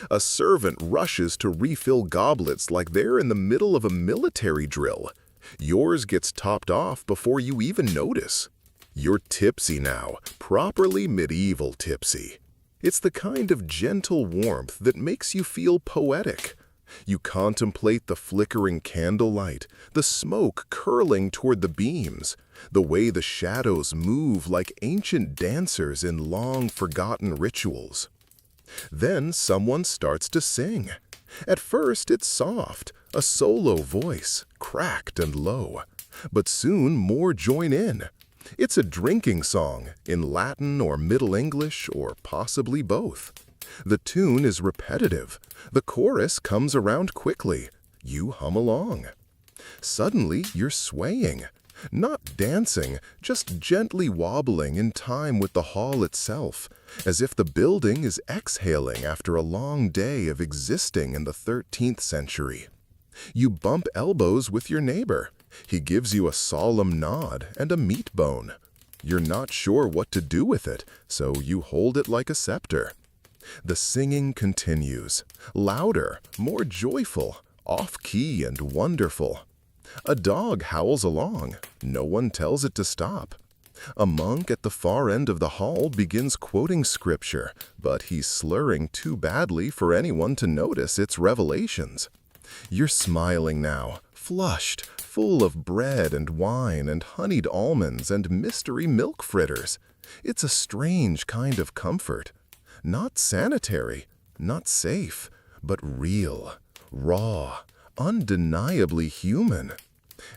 A servant rushes to refill goblets like they're in the middle of a military drill. Yours gets topped off before you even notice. You're tipsy now, properly medieval tipsy. It's the kind of gentle warmth that makes you feel poetic. You contemplate the flickering candlelight, the smoke curling toward the beams, the way the shadows move like ancient dancers in long-forgotten rituals. Then someone starts to sing. At first it's soft, a solo voice, cracked and low. But soon more join in. It's a drinking song, in Latin or Middle English, or possibly both. The tune is repetitive. The chorus comes around quickly. You hum along. Suddenly you're swaying. Not dancing, just gently wobbling in time with the hall itself, as if the building is exhaling after a long day of existing in the 13th century. You bump elbows with your neighbor. He gives you a solemn nod and a meat bone. You're not sure what to do with it, so you hold it like a scepter. The singing continues, louder, more joyful, off-key and wonderful. A dog howls along. No one tells it to stop. A monk at the far end of the hall begins quoting scripture, but he's slurring too badly for anyone to notice its revelations. You're smiling now, flushed, full of bread and wine and honeyed almonds and mystery milk fritters. It's a strange kind of comfort. Not sanitary, not safe, but real, raw, undeniably human.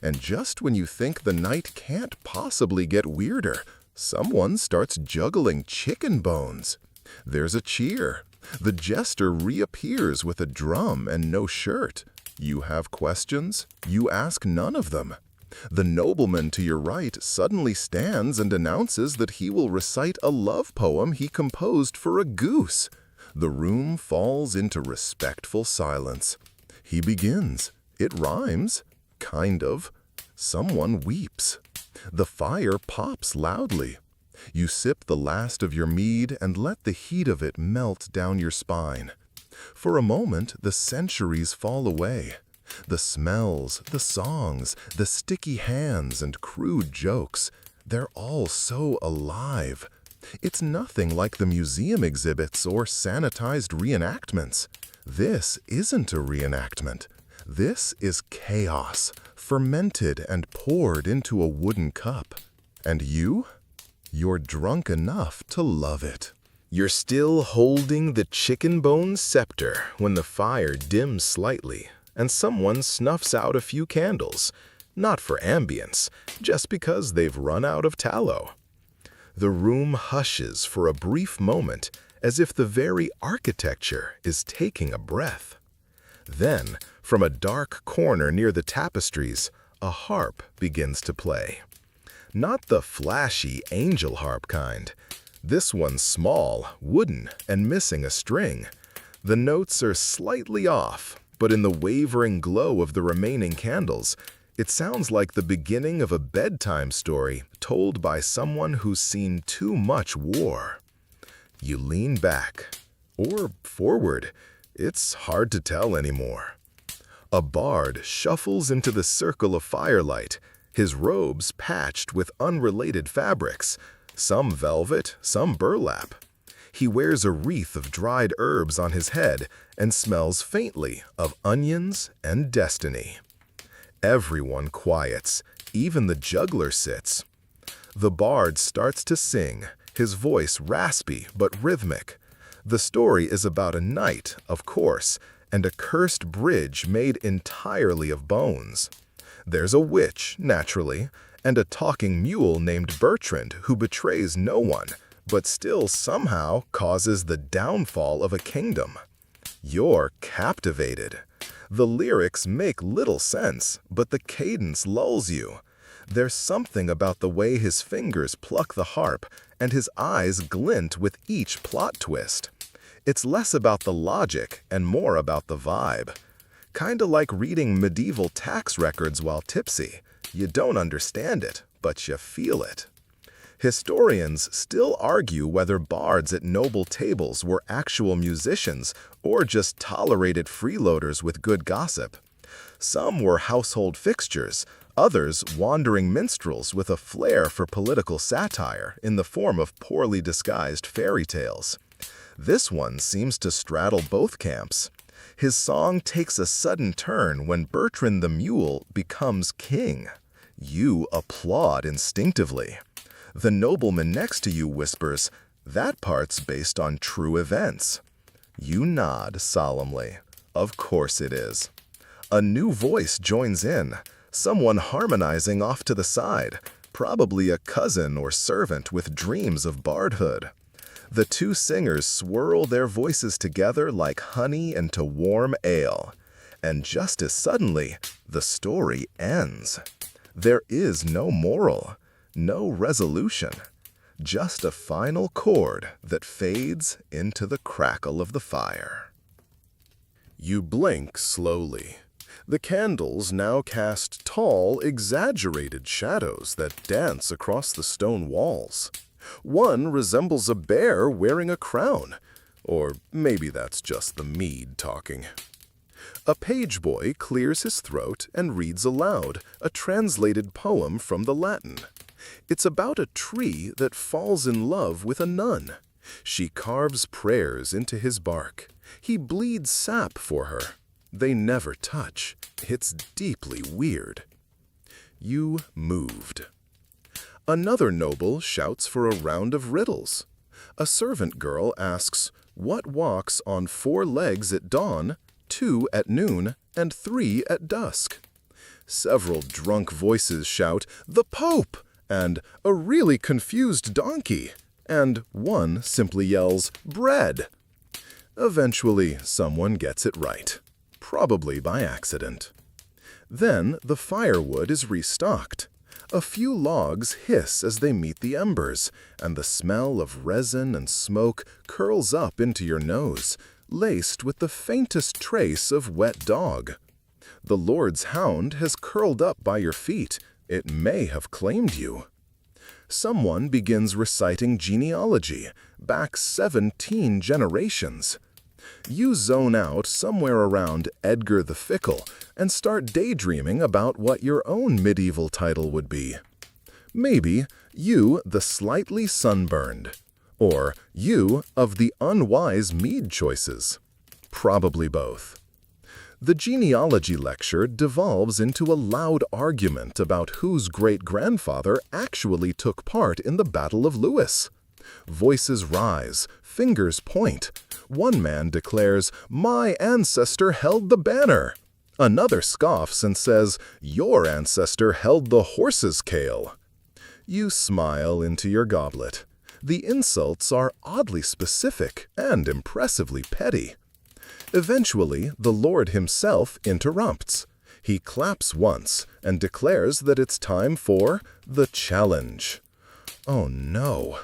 And just when you think the night can't possibly get weirder, someone starts juggling chicken bones. There's a cheer. The jester reappears with a drum and no shirt. You have questions? You ask none of them. The nobleman to your right suddenly stands and announces that he will recite a love poem he composed for a goose. The room falls into respectful silence. He begins. It rhymes. Kind of. Someone weeps. The fire pops loudly. You sip the last of your mead and let the heat of it melt down your spine. For a moment, the centuries fall away. The smells, the songs, the sticky hands and crude jokes, they're all so alive. It's nothing like the museum exhibits or sanitized reenactments. This isn't a reenactment. This is chaos, fermented and poured into a wooden cup. And you? You're drunk enough to love it. You're still holding the chicken bone scepter when the fire dims slightly and someone snuffs out a few candles, not for ambience, just because they've run out of tallow. The room hushes for a brief moment as if the very architecture is taking a breath. Then, from a dark corner near the tapestries, a harp begins to play. Not the flashy angel harp kind. This one's small, wooden, and missing a string. The notes are slightly off, but in the wavering glow of the remaining candles, it sounds like the beginning of a bedtime story told by someone who's seen too much war. You lean back, or forward. It's hard to tell anymore. A bard shuffles into the circle of firelight, his robes patched with unrelated fabrics, some velvet, some burlap. He wears a wreath of dried herbs on his head and smells faintly of onions and destiny. Everyone quiets, even the juggler sits. The bard starts to sing, his voice raspy but rhythmic. The story is about a knight, of course, and a cursed bridge made entirely of bones. There's a witch, naturally, and a talking mule named Bertrand who betrays no one, but still somehow causes the downfall of a kingdom. You're captivated. The lyrics make little sense, but the cadence lulls you. There's something about the way his fingers pluck the harp and his eyes glint with each plot twist. It's less about the logic and more about the vibe. Kinda like reading medieval tax records while tipsy. You don't understand it, but you feel it. Historians still argue whether bards at noble tables were actual musicians or just tolerated freeloaders with good gossip. Some were household fixtures, others wandering minstrels with a flair for political satire in the form of poorly disguised fairy tales. This one seems to straddle both camps. His song takes a sudden turn when Bertrand the Mule becomes king. You applaud instinctively. The nobleman next to you whispers, "That part's based on true events." You nod solemnly. Of course it is. A new voice joins in, someone harmonizing off to the side, probably a cousin or servant with dreams of bardhood. The two singers swirl their voices together like honey into warm ale. And just as suddenly, the story ends. There is no moral, no resolution, just a final chord that fades into the crackle of the fire. You blink slowly. The candles now cast tall, exaggerated shadows that dance across the stone walls. One resembles a bear wearing a crown, or maybe that's just the mead talking. A page boy clears his throat and reads aloud a translated poem from the Latin. It's about a tree that falls in love with a nun. She carves prayers into his bark. He bleeds sap for her. They never touch. It's deeply weird. You moved. Another noble shouts for a round of riddles. A servant girl asks, "What walks on 4 legs at dawn, 2 at noon, and 3 at dusk?" Several drunk voices shout, "The Pope!" and "A really confused donkey!" and one simply yells, "Bread!" Eventually, someone gets it right, probably by accident. Then the firewood is restocked. A few logs hiss as they meet the embers, and the smell of resin and smoke curls up into your nose, laced with the faintest trace of wet dog. The Lord's hound has curled up by your feet. It may have claimed you. Someone begins reciting genealogy, back 17 generations. You zone out somewhere around Edgar the Fickle and start daydreaming about what your own medieval title would be. Maybe you the slightly sunburned, or you of the unwise mead choices. Probably both. The genealogy lecture devolves into a loud argument about whose great-grandfather actually took part in the Battle of Lewis. Voices rise, fingers point. One man declares, "My ancestor held the banner." Another scoffs and says, "Your ancestor held the horse's kale." You smile into your goblet. The insults are oddly specific and impressively petty. Eventually, the Lord himself interrupts. He claps once and declares that it's time for the challenge. Oh no.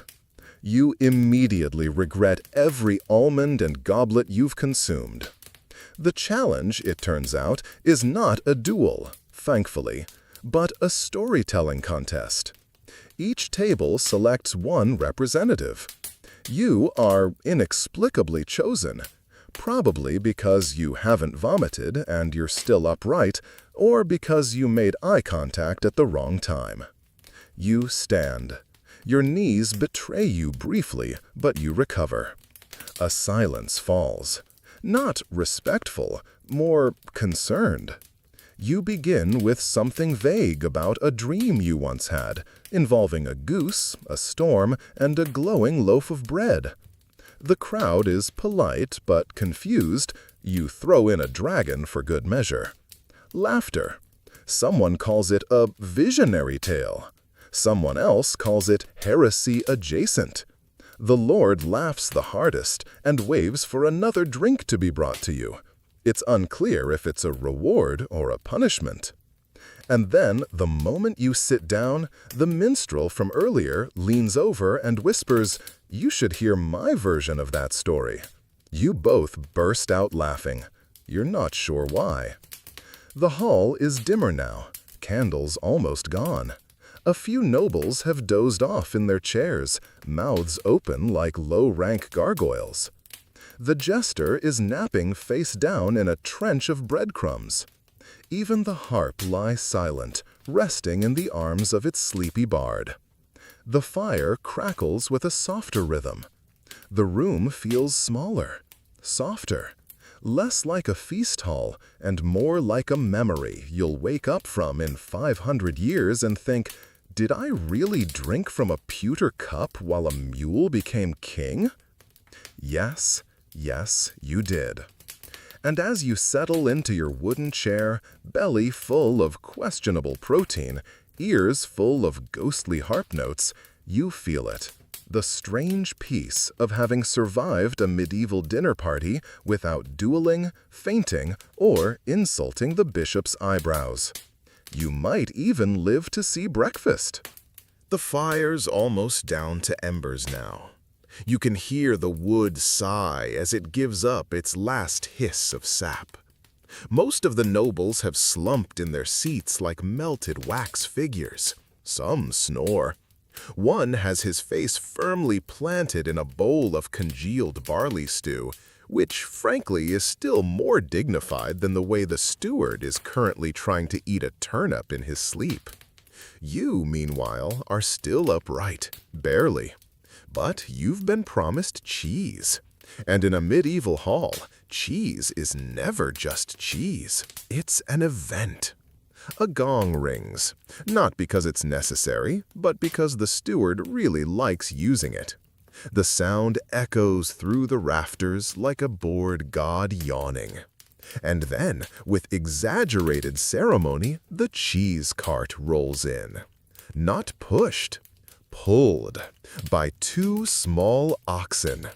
You immediately regret every almond and goblet you've consumed. The challenge, it turns out, is not a duel, thankfully, but a storytelling contest. Each table selects one representative. You are inexplicably chosen, probably because you haven't vomited and you're still upright, or because you made eye contact at the wrong time. You stand. Your knees betray you briefly, but you recover. A silence falls. Not respectful, more concerned. You begin with something vague about a dream you once had, involving a goose, a storm, and a glowing loaf of bread. The crowd is polite but confused. You throw in a dragon for good measure. Laughter. Someone calls it a visionary tale. Someone else calls it heresy adjacent. The Lord laughs the hardest and waves for another drink to be brought to you. It's unclear if it's a reward or a punishment. And then, the moment you sit down, the minstrel from earlier leans over and whispers, "You should hear my version of that story." You both burst out laughing. You're not sure why. The hall is dimmer now, candles almost gone. A few nobles have dozed off in their chairs, mouths open like low-rank gargoyles. The jester is napping face down in a trench of breadcrumbs. Even the harp lies silent, resting in the arms of its sleepy bard. The fire crackles with a softer rhythm. The room feels smaller, softer, less like a feast hall and more like a memory you'll wake up from in 500 years and think, "Did I really drink from a pewter cup while a mule became king?" Yes, you did. And as you settle into your wooden chair, belly full of questionable protein, ears full of ghostly harp notes, you feel it. The strange peace of having survived a medieval dinner party without dueling, fainting, or insulting the bishop's eyebrows. You might even live to see breakfast. The fire's almost down to embers now. You can hear the wood sigh as it gives up its last hiss of sap. Most of the nobles have slumped in their seats like melted wax figures. Some snore. One has his face firmly planted in a bowl of congealed barley stew, which frankly is still more dignified than the way the steward is currently trying to eat a turnip in his sleep. You, meanwhile, are still upright, barely. But you've been promised cheese. And in a medieval hall, cheese is never just cheese. It's an event. A gong rings, not because it's necessary, but because the steward really likes using it. The sound echoes through the rafters like a bored god yawning. And then, with exaggerated ceremony, the cheese cart rolls in. Not pushed, pulled by two small oxen,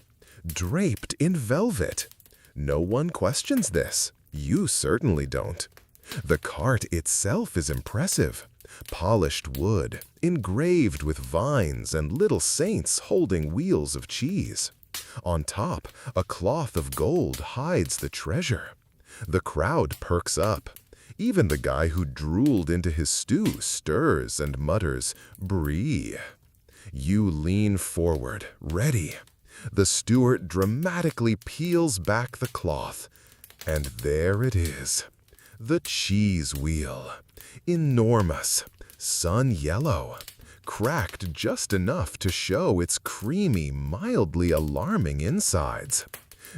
draped in velvet. No one questions this. You certainly don't. The cart itself is impressive. Polished wood, engraved with vines and little saints holding wheels of cheese. On top, a cloth of gold hides the treasure. The crowd perks up. Even the guy who drooled into his stew stirs and mutters, "Brie." You lean forward, ready. The steward dramatically peels back the cloth. And there it is. The cheese wheel. Enormous, sun yellow, cracked just enough to show its creamy, mildly alarming insides.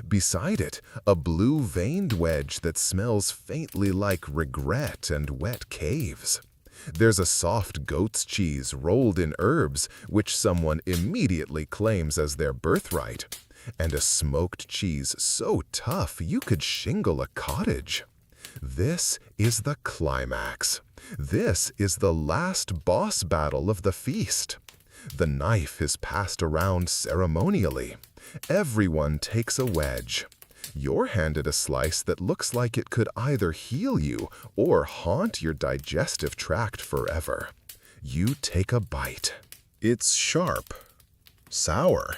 Beside it, a blue-veined wedge that smells faintly like regret and wet caves. There's a soft goat's cheese rolled in herbs, which someone immediately claims as their birthright, and a smoked cheese so tough you could shingle a cottage. This is the climax. This is the last boss battle of the feast. The knife is passed around ceremonially. Everyone takes a wedge. You're handed a slice that looks like it could either heal you or haunt your digestive tract forever. You take a bite. It's sharp, sour,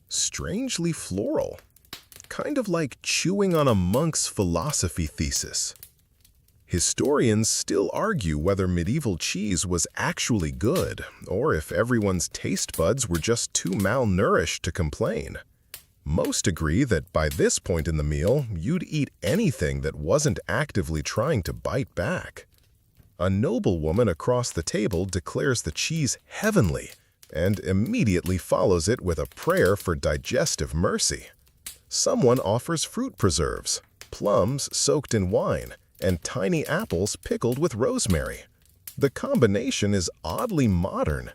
strangely floral. Kind of like chewing on a monk's philosophy thesis. Historians still argue whether medieval cheese was actually good, or if everyone's taste buds were just too malnourished to complain. Most agree that by this point in the meal, you'd eat anything that wasn't actively trying to bite back. A noblewoman across the table declares the cheese heavenly, and immediately follows it with a prayer for digestive mercy. Someone offers fruit preserves, plums soaked in wine, and tiny apples pickled with rosemary. The combination is oddly modern.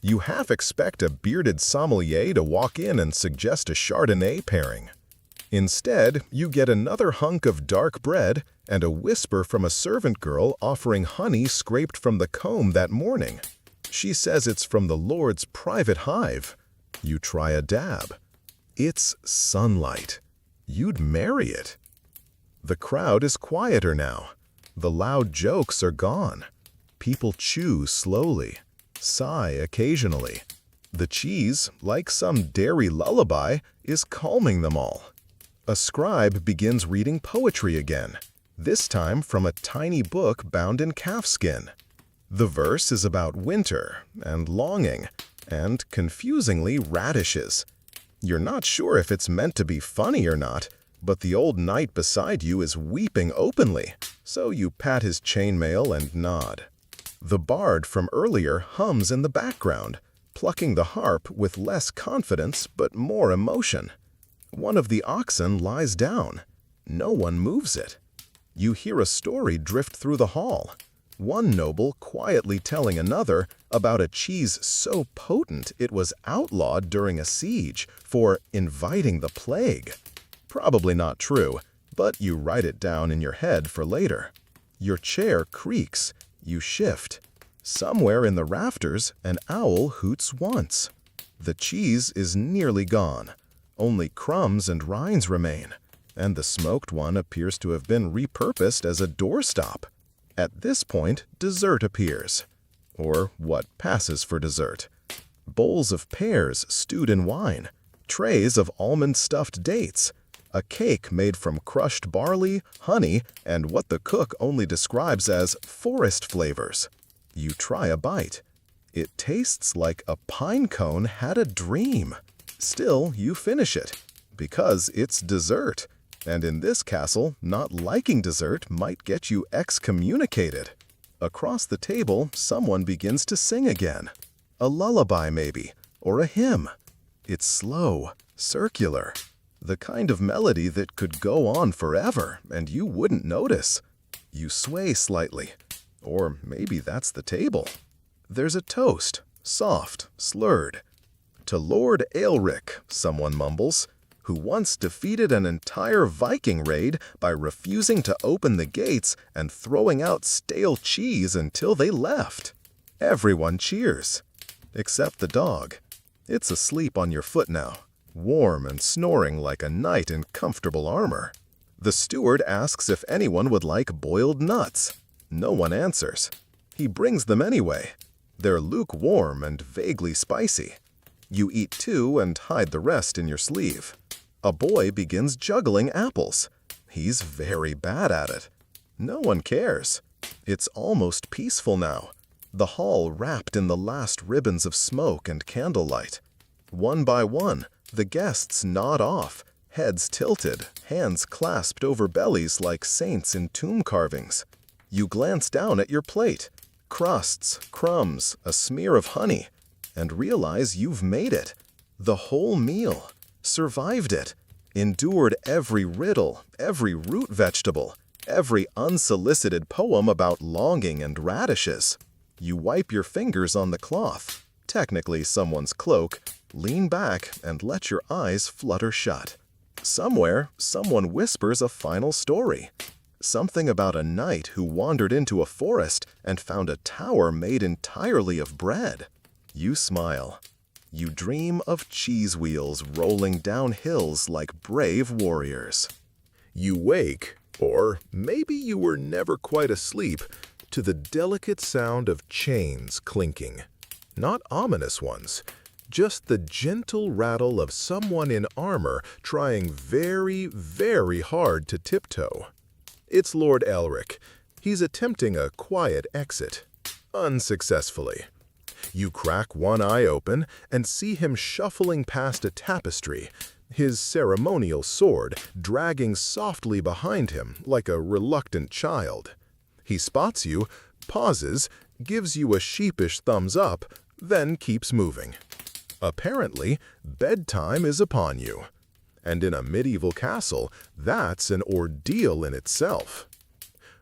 You half expect a bearded sommelier to walk in and suggest a Chardonnay pairing. Instead, you get another hunk of dark bread and a whisper from a servant girl offering honey scraped from the comb that morning. She says it's from the Lord's private hive. You try a dab. It's sunlight. You'd marry it. The crowd is quieter now. The loud jokes are gone. People chew slowly, sigh occasionally. The cheese, like some dairy lullaby, is calming them all. A scribe begins reading poetry again, this time from a tiny book bound in calfskin. The verse is about winter and longing and, confusingly, radishes. You're not sure if it's meant to be funny or not, but the old knight beside you is weeping openly, so you pat his chainmail and nod. The bard from earlier hums in the background, plucking the harp with less confidence but more emotion. One of the oxen lies down. No one moves it. You hear a story drift through the hall. One noble quietly telling another about a cheese so potent it was outlawed during a siege for inviting the plague. Probably not true, but you write it down in your head for later. Your chair creaks. You shift. Somewhere in the rafters, an owl hoots once. The cheese is nearly gone. Only crumbs and rinds remain, and the smoked one appears to have been repurposed as a doorstop. At this point, dessert appears, or what passes for dessert. Bowls of pears stewed in wine, trays of almond-stuffed dates, a cake made from crushed barley, honey, and what the cook only describes as forest flavors. You try a bite. It tastes like a pine cone had a dream. Still, you finish it, because it's dessert, and in this castle, not liking dessert might get you excommunicated. Across the table, someone begins to sing again. A lullaby, maybe, or a hymn. It's slow, circular, the kind of melody that could go on forever, and you wouldn't notice. You sway slightly, or maybe that's the table. There's a toast, soft, slurred. To Lord Aelric, someone mumbles, who once defeated an entire Viking raid by refusing to open the gates and throwing out stale cheese until they left. Everyone cheers, except the dog. It's asleep on your foot now, warm and snoring like a knight in comfortable armor. The steward asks if anyone would like boiled nuts. No one answers. He brings them anyway. They're lukewarm and vaguely spicy. You eat two and hide the rest in your sleeve. A boy begins juggling apples. He's very bad at it. No one cares. It's almost peaceful now. The hall wrapped in the last ribbons of smoke and candlelight. One by one, the guests nod off, heads tilted, hands clasped over bellies like saints in tomb carvings. You glance down at your plate. Crusts, crumbs, a smear of honey. And realize you've made it. The whole meal. Survived it. Endured every riddle, every root vegetable, every unsolicited poem about longing and radishes. You wipe your fingers on the cloth, technically someone's cloak, lean back and let your eyes flutter shut. Somewhere, someone whispers a final story. Something about a knight who wandered into a forest and found a tower made entirely of bread. You smile. You dream of cheese wheels rolling down hills like brave warriors. You wake, or maybe you were never quite asleep, to the delicate sound of chains clinking. Not ominous ones, just the gentle rattle of someone in armor trying very, very hard to tiptoe. It's Lord Aelric. He's attempting a quiet exit. Unsuccessfully. You crack one eye open and see him shuffling past a tapestry, his ceremonial sword dragging softly behind him like a reluctant child. He spots you, pauses, gives you a sheepish thumbs up, then keeps moving. Apparently, bedtime is upon you. And in a medieval castle, that's an ordeal in itself.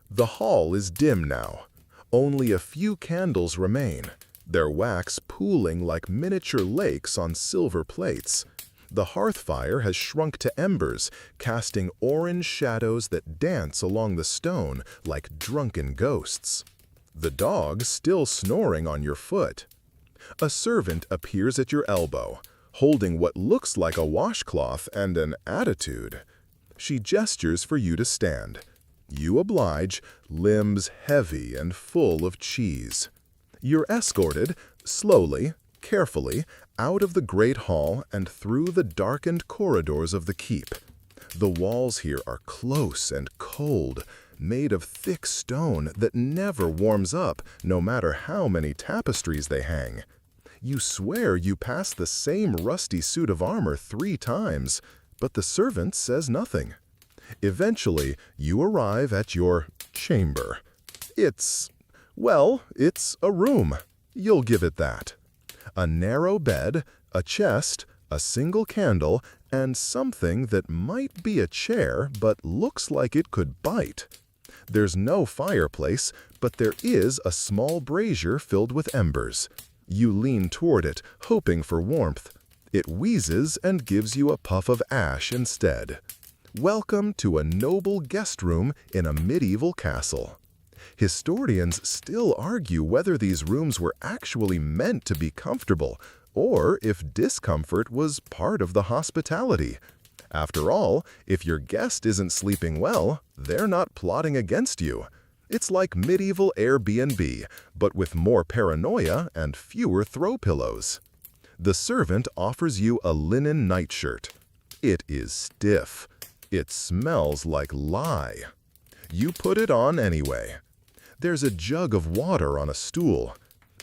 The hall is dim now. Only a few candles remain, their wax pooling like miniature lakes on silver plates. The hearth fire has shrunk to embers, casting orange shadows that dance along the stone like drunken ghosts. The dog still snoring on your foot. A servant appears at your elbow, holding what looks like a washcloth and an attitude. She gestures for you to stand. You oblige, limbs heavy and full of cheese. You're escorted, slowly, carefully, out of the great hall and through the darkened corridors of the keep. The walls here are close and cold, made of thick stone that never warms up no matter how many tapestries they hang. You swear you passed the same rusty suit of armor 3 times, but the servant says nothing. Eventually, you arrive at your chamber. It's a room. You'll give it that. A narrow bed, a chest, a single candle, and something that might be a chair but looks like it could bite. There's no fireplace, but there is a small brazier filled with embers. You lean toward it, hoping for warmth. It wheezes and gives you a puff of ash instead. Welcome to a noble guest room in a medieval castle. Historians still argue whether these rooms were actually meant to be comfortable, or if discomfort was part of the hospitality. After all, if your guest isn't sleeping well, they're not plotting against you. It's like medieval Airbnb, but with more paranoia and fewer throw pillows. The servant offers you a linen nightshirt. It is stiff. It smells like lye. You put it on anyway. There's a jug of water on a stool.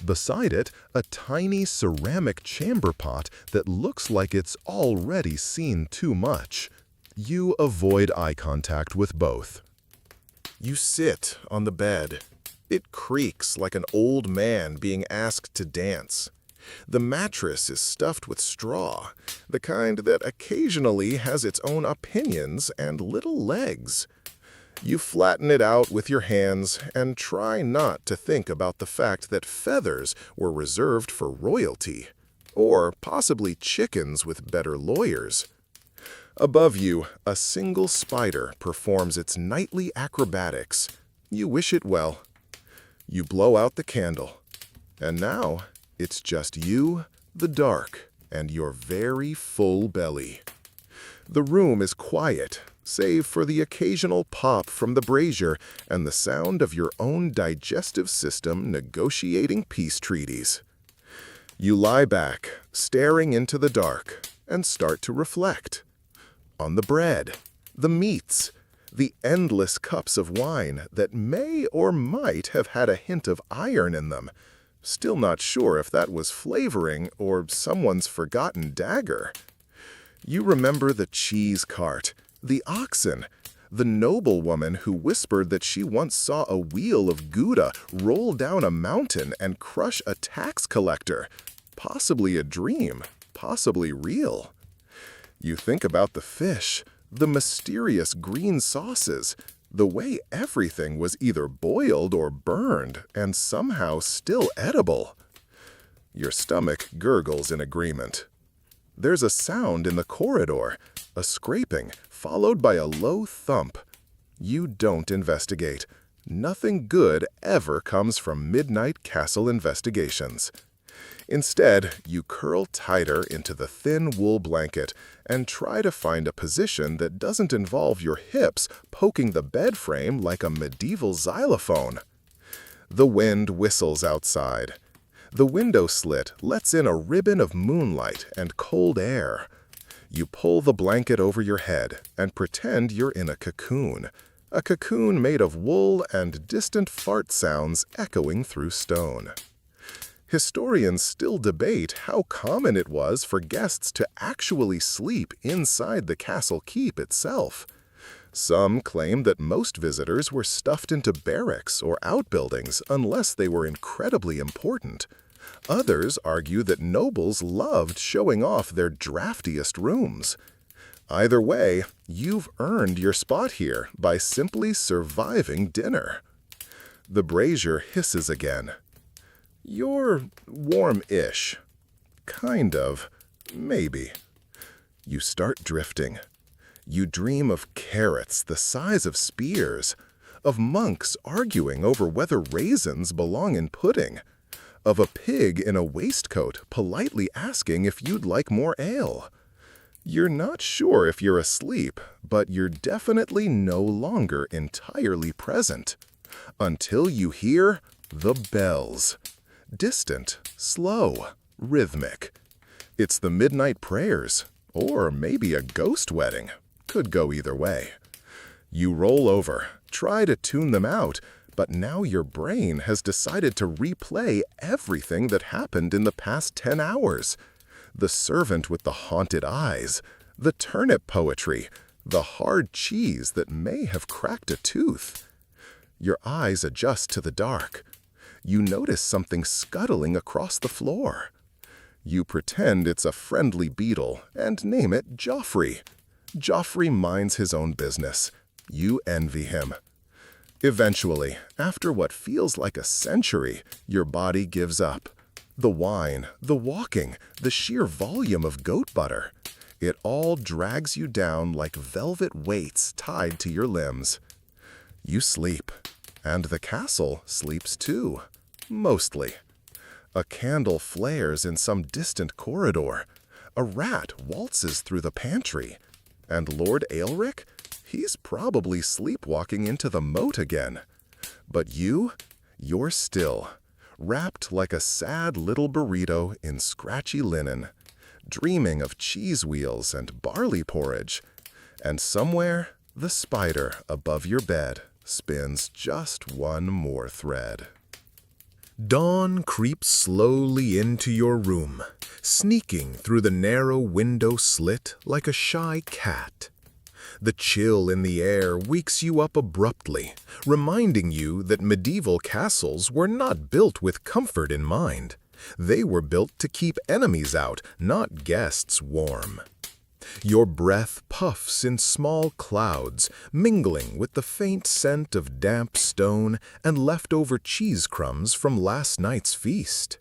Beside it, a tiny ceramic chamber pot that looks like it's already seen too much. You avoid eye contact with both. You sit on the bed. It creaks like an old man being asked to dance. The mattress is stuffed with straw, the kind that occasionally has its own opinions and little legs. You flatten it out with your hands and try not to think about the fact that feathers were reserved for royalty, or possibly chickens with better lawyers. Above you, a single spider performs its nightly acrobatics. You wish it well. You blow out the candle. And now, it's just you, the dark, and your very full belly. The room is quiet, save for the occasional pop from the brazier and the sound of your own digestive system negotiating peace treaties. You lie back, staring into the dark, and start to reflect. On the bread, the meats, the endless cups of wine that may or might have had a hint of iron in them. Still not sure if that was flavoring or someone's forgotten dagger. You remember the cheese cart, the oxen, the noblewoman who whispered that she once saw a wheel of Gouda roll down a mountain and crush a tax collector. Possibly a dream, possibly real. You think about the fish, the mysterious green sauces, the way everything was either boiled or burned and somehow still edible. Your stomach gurgles in agreement. There's a sound in the corridor, a scraping, followed by a low thump. You don't investigate. Nothing good ever comes from midnight castle investigations. Instead, you curl tighter into the thin wool blanket and try to find a position that doesn't involve your hips poking the bed frame like a medieval xylophone. The wind whistles outside. The window slit lets in a ribbon of moonlight and cold air. You pull the blanket over your head and pretend you're in a cocoon made of wool and distant fart sounds echoing through stone. Historians still debate how common it was for guests to actually sleep inside the castle keep itself. Some claim that most visitors were stuffed into barracks or outbuildings unless they were incredibly important. Others argue that nobles loved showing off their draftiest rooms. Either way, you've earned your spot here by simply surviving dinner. The brazier hisses again. You're warm-ish. Kind of. Maybe. You start drifting. You dream of carrots the size of spears, of monks arguing over whether raisins belong in pudding, of a pig in a waistcoat politely asking if you'd like more ale. You're not sure if you're asleep, but you're definitely no longer entirely present. Until you hear the bells. Distant, slow, rhythmic. It's the midnight prayers, or maybe a ghost wedding. Could go either way. You roll over, try to tune them out, but now your brain has decided to replay everything that happened in the past 10 hours. The servant with the haunted eyes, the turnip poetry, the hard cheese that may have cracked a tooth. Your eyes adjust to the dark. You notice something scuttling across the floor. You pretend it's a friendly beetle and name it Joffrey. Joffrey minds his own business. You envy him. Eventually, after what feels like a century, your body gives up. The wine, the walking, the sheer volume of goat butter. It all drags you down like velvet weights tied to your limbs. You sleep, and the castle sleeps too. Mostly. A candle flares in some distant corridor. A rat waltzes through the pantry. And Lord Aelric? He's probably sleepwalking into the moat again. But you're still, wrapped like a sad little burrito in scratchy linen, dreaming of cheese wheels and barley porridge. And somewhere, the spider above your bed spins just one more thread. Dawn creeps slowly into your room, sneaking through the narrow window slit like a shy cat. The chill in the air wakes you up abruptly, reminding you that medieval castles were not built with comfort in mind. They were built to keep enemies out, not guests warm. Your breath puffs in small clouds, mingling with the faint scent of damp stone and leftover cheese crumbs from last night's feast.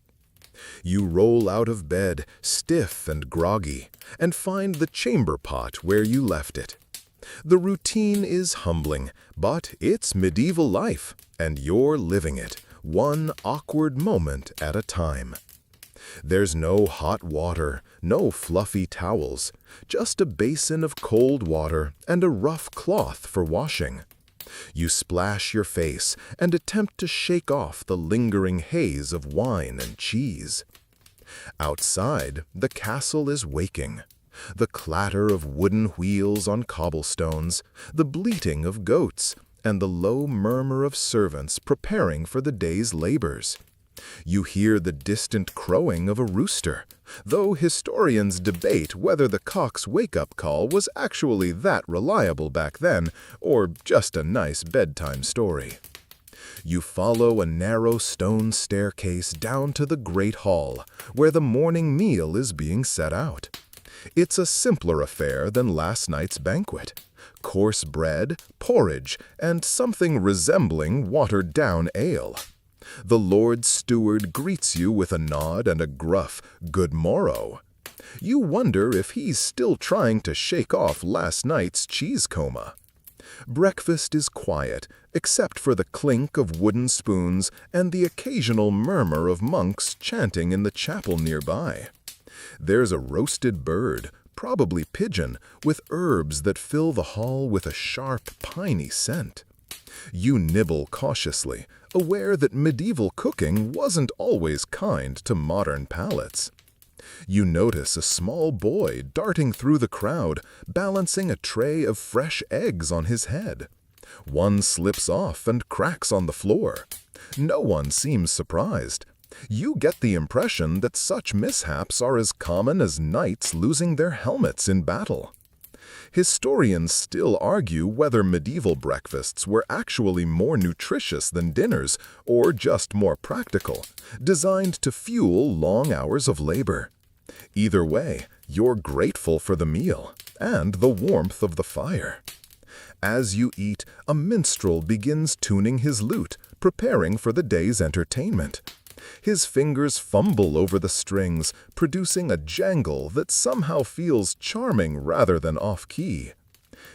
You roll out of bed, stiff and groggy, and find the chamber pot where you left it. The routine is humbling, but it's medieval life, and you're living it, one awkward moment at a time. There's no hot water, no fluffy towels, just a basin of cold water and a rough cloth for washing. You splash your face and attempt to shake off the lingering haze of wine and cheese. Outside, the castle is waking. The clatter of wooden wheels on cobblestones, the bleating of goats, and the low murmur of servants preparing for the day's labors. You hear the distant crowing of a rooster, though historians debate whether the cock's wake-up call was actually that reliable back then, or just a nice bedtime story. You follow a narrow stone staircase down to the great hall, where the morning meal is being set out. It's a simpler affair than last night's banquet. Coarse bread, porridge, and something resembling watered-down ale. The Lord Steward greets you with a nod and a gruff "Good morrow." You wonder if he's still trying to shake off last night's cheese coma. Breakfast is quiet, except for the clink of wooden spoons and the occasional murmur of monks chanting in the chapel nearby. There's a roasted bird, probably pigeon, with herbs that fill the hall with a sharp, piney scent. You nibble cautiously, aware that medieval cooking wasn't always kind to modern palates. You notice a small boy darting through the crowd, balancing a tray of fresh eggs on his head. One slips off and cracks on the floor. No one seems surprised. You get the impression that such mishaps are as common as knights losing their helmets in battle. Historians still argue whether medieval breakfasts were actually more nutritious than dinners or just more practical, designed to fuel long hours of labor. Either way, you're grateful for the meal and the warmth of the fire. As you eat, a minstrel begins tuning his lute, preparing for the day's entertainment. His fingers fumble over the strings, producing a jangle that somehow feels charming rather than off-key.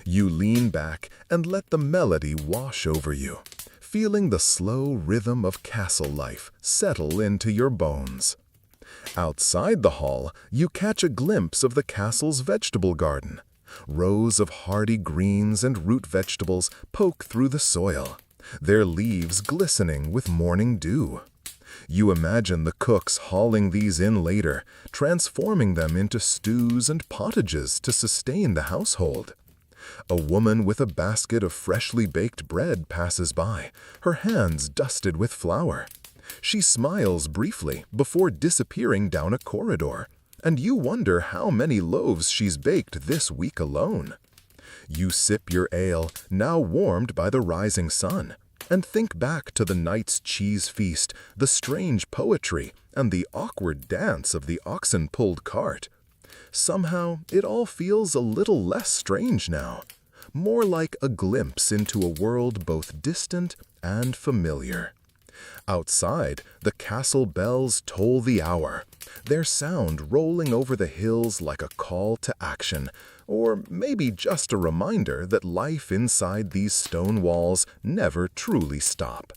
You lean back and let the melody wash over you, feeling the slow rhythm of castle life settle into your bones. Outside the hall, you catch a glimpse of the castle's vegetable garden. Rows of hardy greens and root vegetables poke through the soil, their leaves glistening with morning dew. You imagine the cooks hauling these in later, transforming them into stews and pottages to sustain the household. A woman with a basket of freshly baked bread passes by, her hands dusted with flour. She smiles briefly before disappearing down a corridor, and you wonder how many loaves she's baked this week alone. You sip your ale, now warmed by the rising sun, and think back to the night's cheese feast, the strange poetry, and the awkward dance of the oxen-pulled cart. Somehow, it all feels a little less strange now, more like a glimpse into a world both distant and familiar. Outside, the castle bells toll the hour, their sound rolling over the hills like a call to action, or maybe just a reminder that life inside these stone walls never truly stop.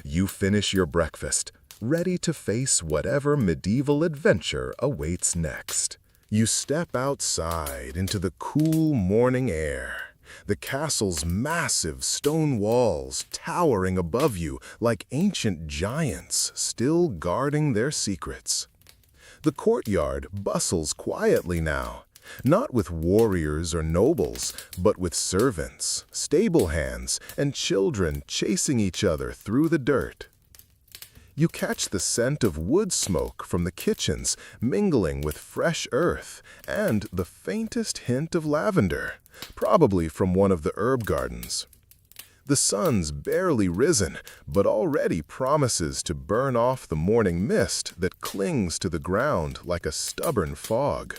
You finish your breakfast, ready to face whatever medieval adventure awaits next. You step outside into the cool morning air, the castle's massive stone walls towering above you like ancient giants still guarding their secrets. The courtyard bustles quietly now, not with warriors or nobles, but with servants, stable hands, and children chasing each other through the dirt. You catch the scent of wood smoke from the kitchens mingling with fresh earth and the faintest hint of lavender, probably from one of the herb gardens. The sun's barely risen, but already promises to burn off the morning mist that clings to the ground like a stubborn fog.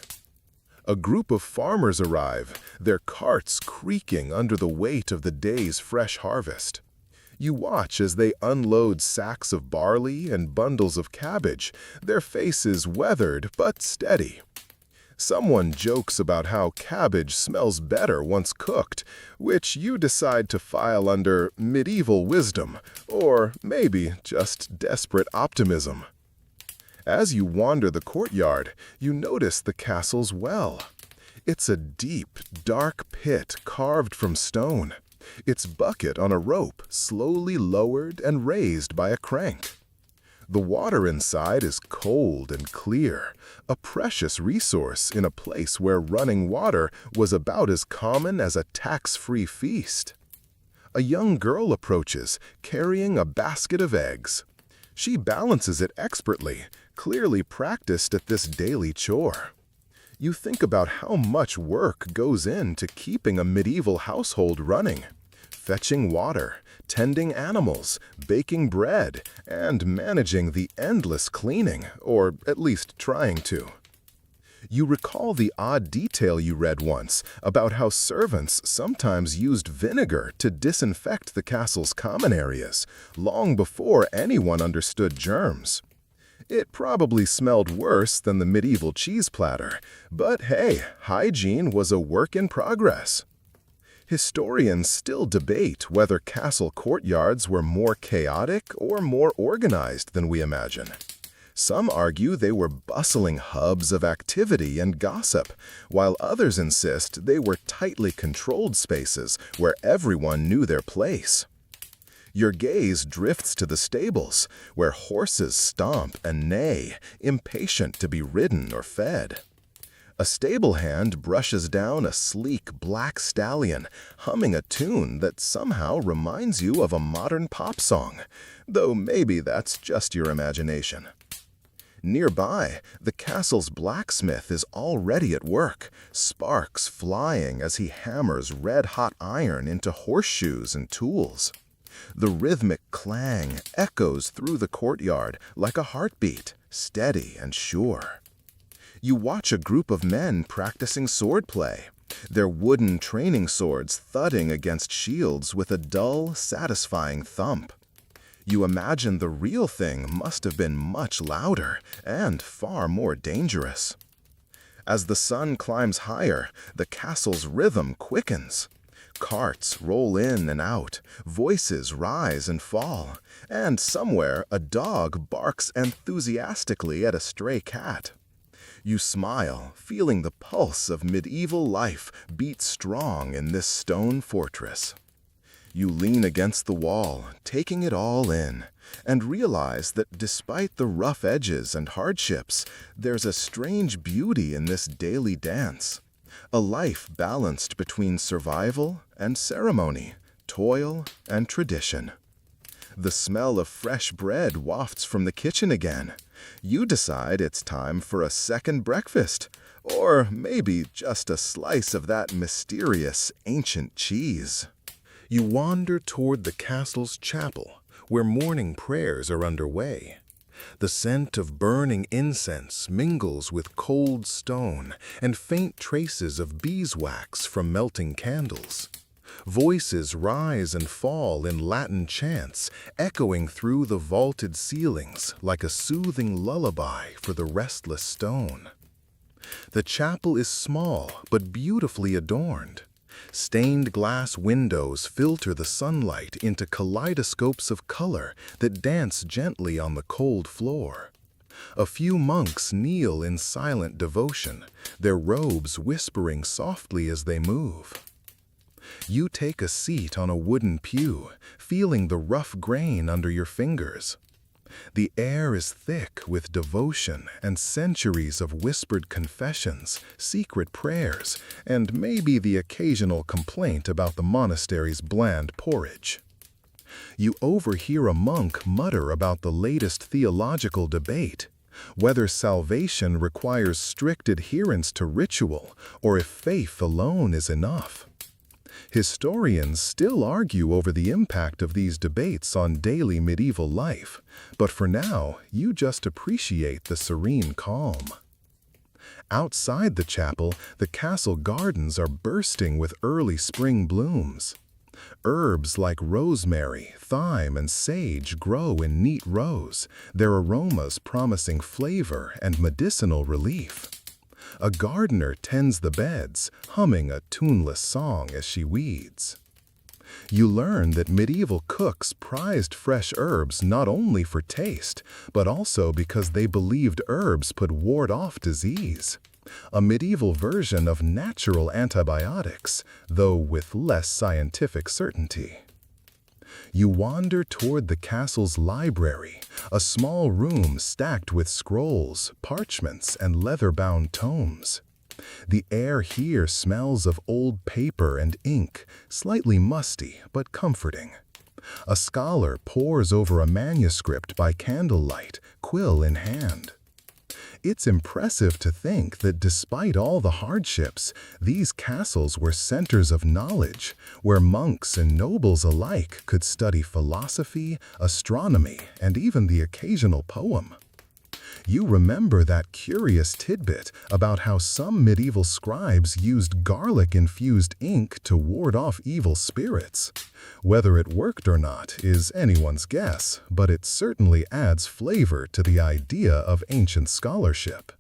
A group of farmers arrive, their carts creaking under the weight of the day's fresh harvest. You watch as they unload sacks of barley and bundles of cabbage, their faces weathered but steady. Someone jokes about how cabbage smells better once cooked, which you decide to file under medieval wisdom, or maybe just desperate optimism. As you wander the courtyard, you notice the castle's well. It's a deep, dark pit carved from stone, its bucket on a rope slowly lowered and raised by a crank. The water inside is cold and clear, a precious resource in a place where running water was about as common as a tax-free feast. A young girl approaches, carrying a basket of eggs. She balances it expertly, clearly practiced at this daily chore. You think about how much work goes into keeping a medieval household running. Fetching water, tending animals, baking bread, and managing the endless cleaning, or at least trying to. You recall the odd detail you read once about how servants sometimes used vinegar to disinfect the castle's common areas, long before anyone understood germs. It probably smelled worse than the medieval cheese platter, but hey, hygiene was a work in progress. Historians still debate whether castle courtyards were more chaotic or more organized than we imagine. Some argue they were bustling hubs of activity and gossip, while others insist they were tightly controlled spaces where everyone knew their place. Your gaze drifts to the stables, where horses stomp and neigh, impatient to be ridden or fed. A stable hand brushes down a sleek black stallion, humming a tune that somehow reminds you of a modern pop song, though maybe that's just your imagination. Nearby, the castle's blacksmith is already at work, sparks flying as he hammers red-hot iron into horseshoes and tools. The rhythmic clang echoes through the courtyard like a heartbeat, steady and sure. You watch a group of men practicing swordplay, their wooden training swords thudding against shields with a dull, satisfying thump. You imagine the real thing must have been much louder and far more dangerous. As the sun climbs higher, the castle's rhythm quickens. Carts roll in and out, voices rise and fall, and somewhere a dog barks enthusiastically at a stray cat. You smile, feeling the pulse of medieval life beat strong in this stone fortress. You lean against the wall, taking it all in, and realize that despite the rough edges and hardships, there's a strange beauty in this daily dance. A life balanced between survival and ceremony, toil and tradition. The smell of fresh bread wafts from the kitchen again. You decide it's time for a second breakfast, or maybe just a slice of that mysterious ancient cheese. You wander toward the castle's chapel, where morning prayers are underway. The scent of burning incense mingles with cold stone and faint traces of beeswax from melting candles. Voices rise and fall in Latin chants, echoing through the vaulted ceilings like a soothing lullaby for the restless stone. The chapel is small but beautifully adorned. Stained glass windows filter the sunlight into kaleidoscopes of color that dance gently on the cold floor. A few monks kneel in silent devotion, their robes whispering softly as they move. You take a seat on a wooden pew, feeling the rough grain under your fingers. The air is thick with devotion and centuries of whispered confessions, secret prayers, and maybe the occasional complaint about the monastery's bland porridge. You overhear a monk mutter about the latest theological debate, whether salvation requires strict adherence to ritual or if faith alone is enough. Historians still argue over the impact of these debates on daily medieval life, but for now, you just appreciate the serene calm. Outside the chapel, the castle gardens are bursting with early spring blooms. Herbs like rosemary, thyme, and sage grow in neat rows, their aromas promising flavor and medicinal relief. A gardener tends the beds, humming a tuneless song as she weeds. You learn that medieval cooks prized fresh herbs not only for taste, but also because they believed herbs could ward off disease. A medieval version of natural antibiotics, though with less scientific certainty. You wander toward the castle's library, a small room stacked with scrolls, parchments, and leather-bound tomes. The air here smells of old paper and ink, slightly musty but comforting. A scholar pores over a manuscript by candlelight, quill in hand. It's impressive to think that despite all the hardships, these castles were centers of knowledge, where monks and nobles alike could study philosophy, astronomy, and even the occasional poem. You remember that curious tidbit about how some medieval scribes used garlic-infused ink to ward off evil spirits. Whether it worked or not is anyone's guess, but it certainly adds flavor to the idea of ancient scholarship.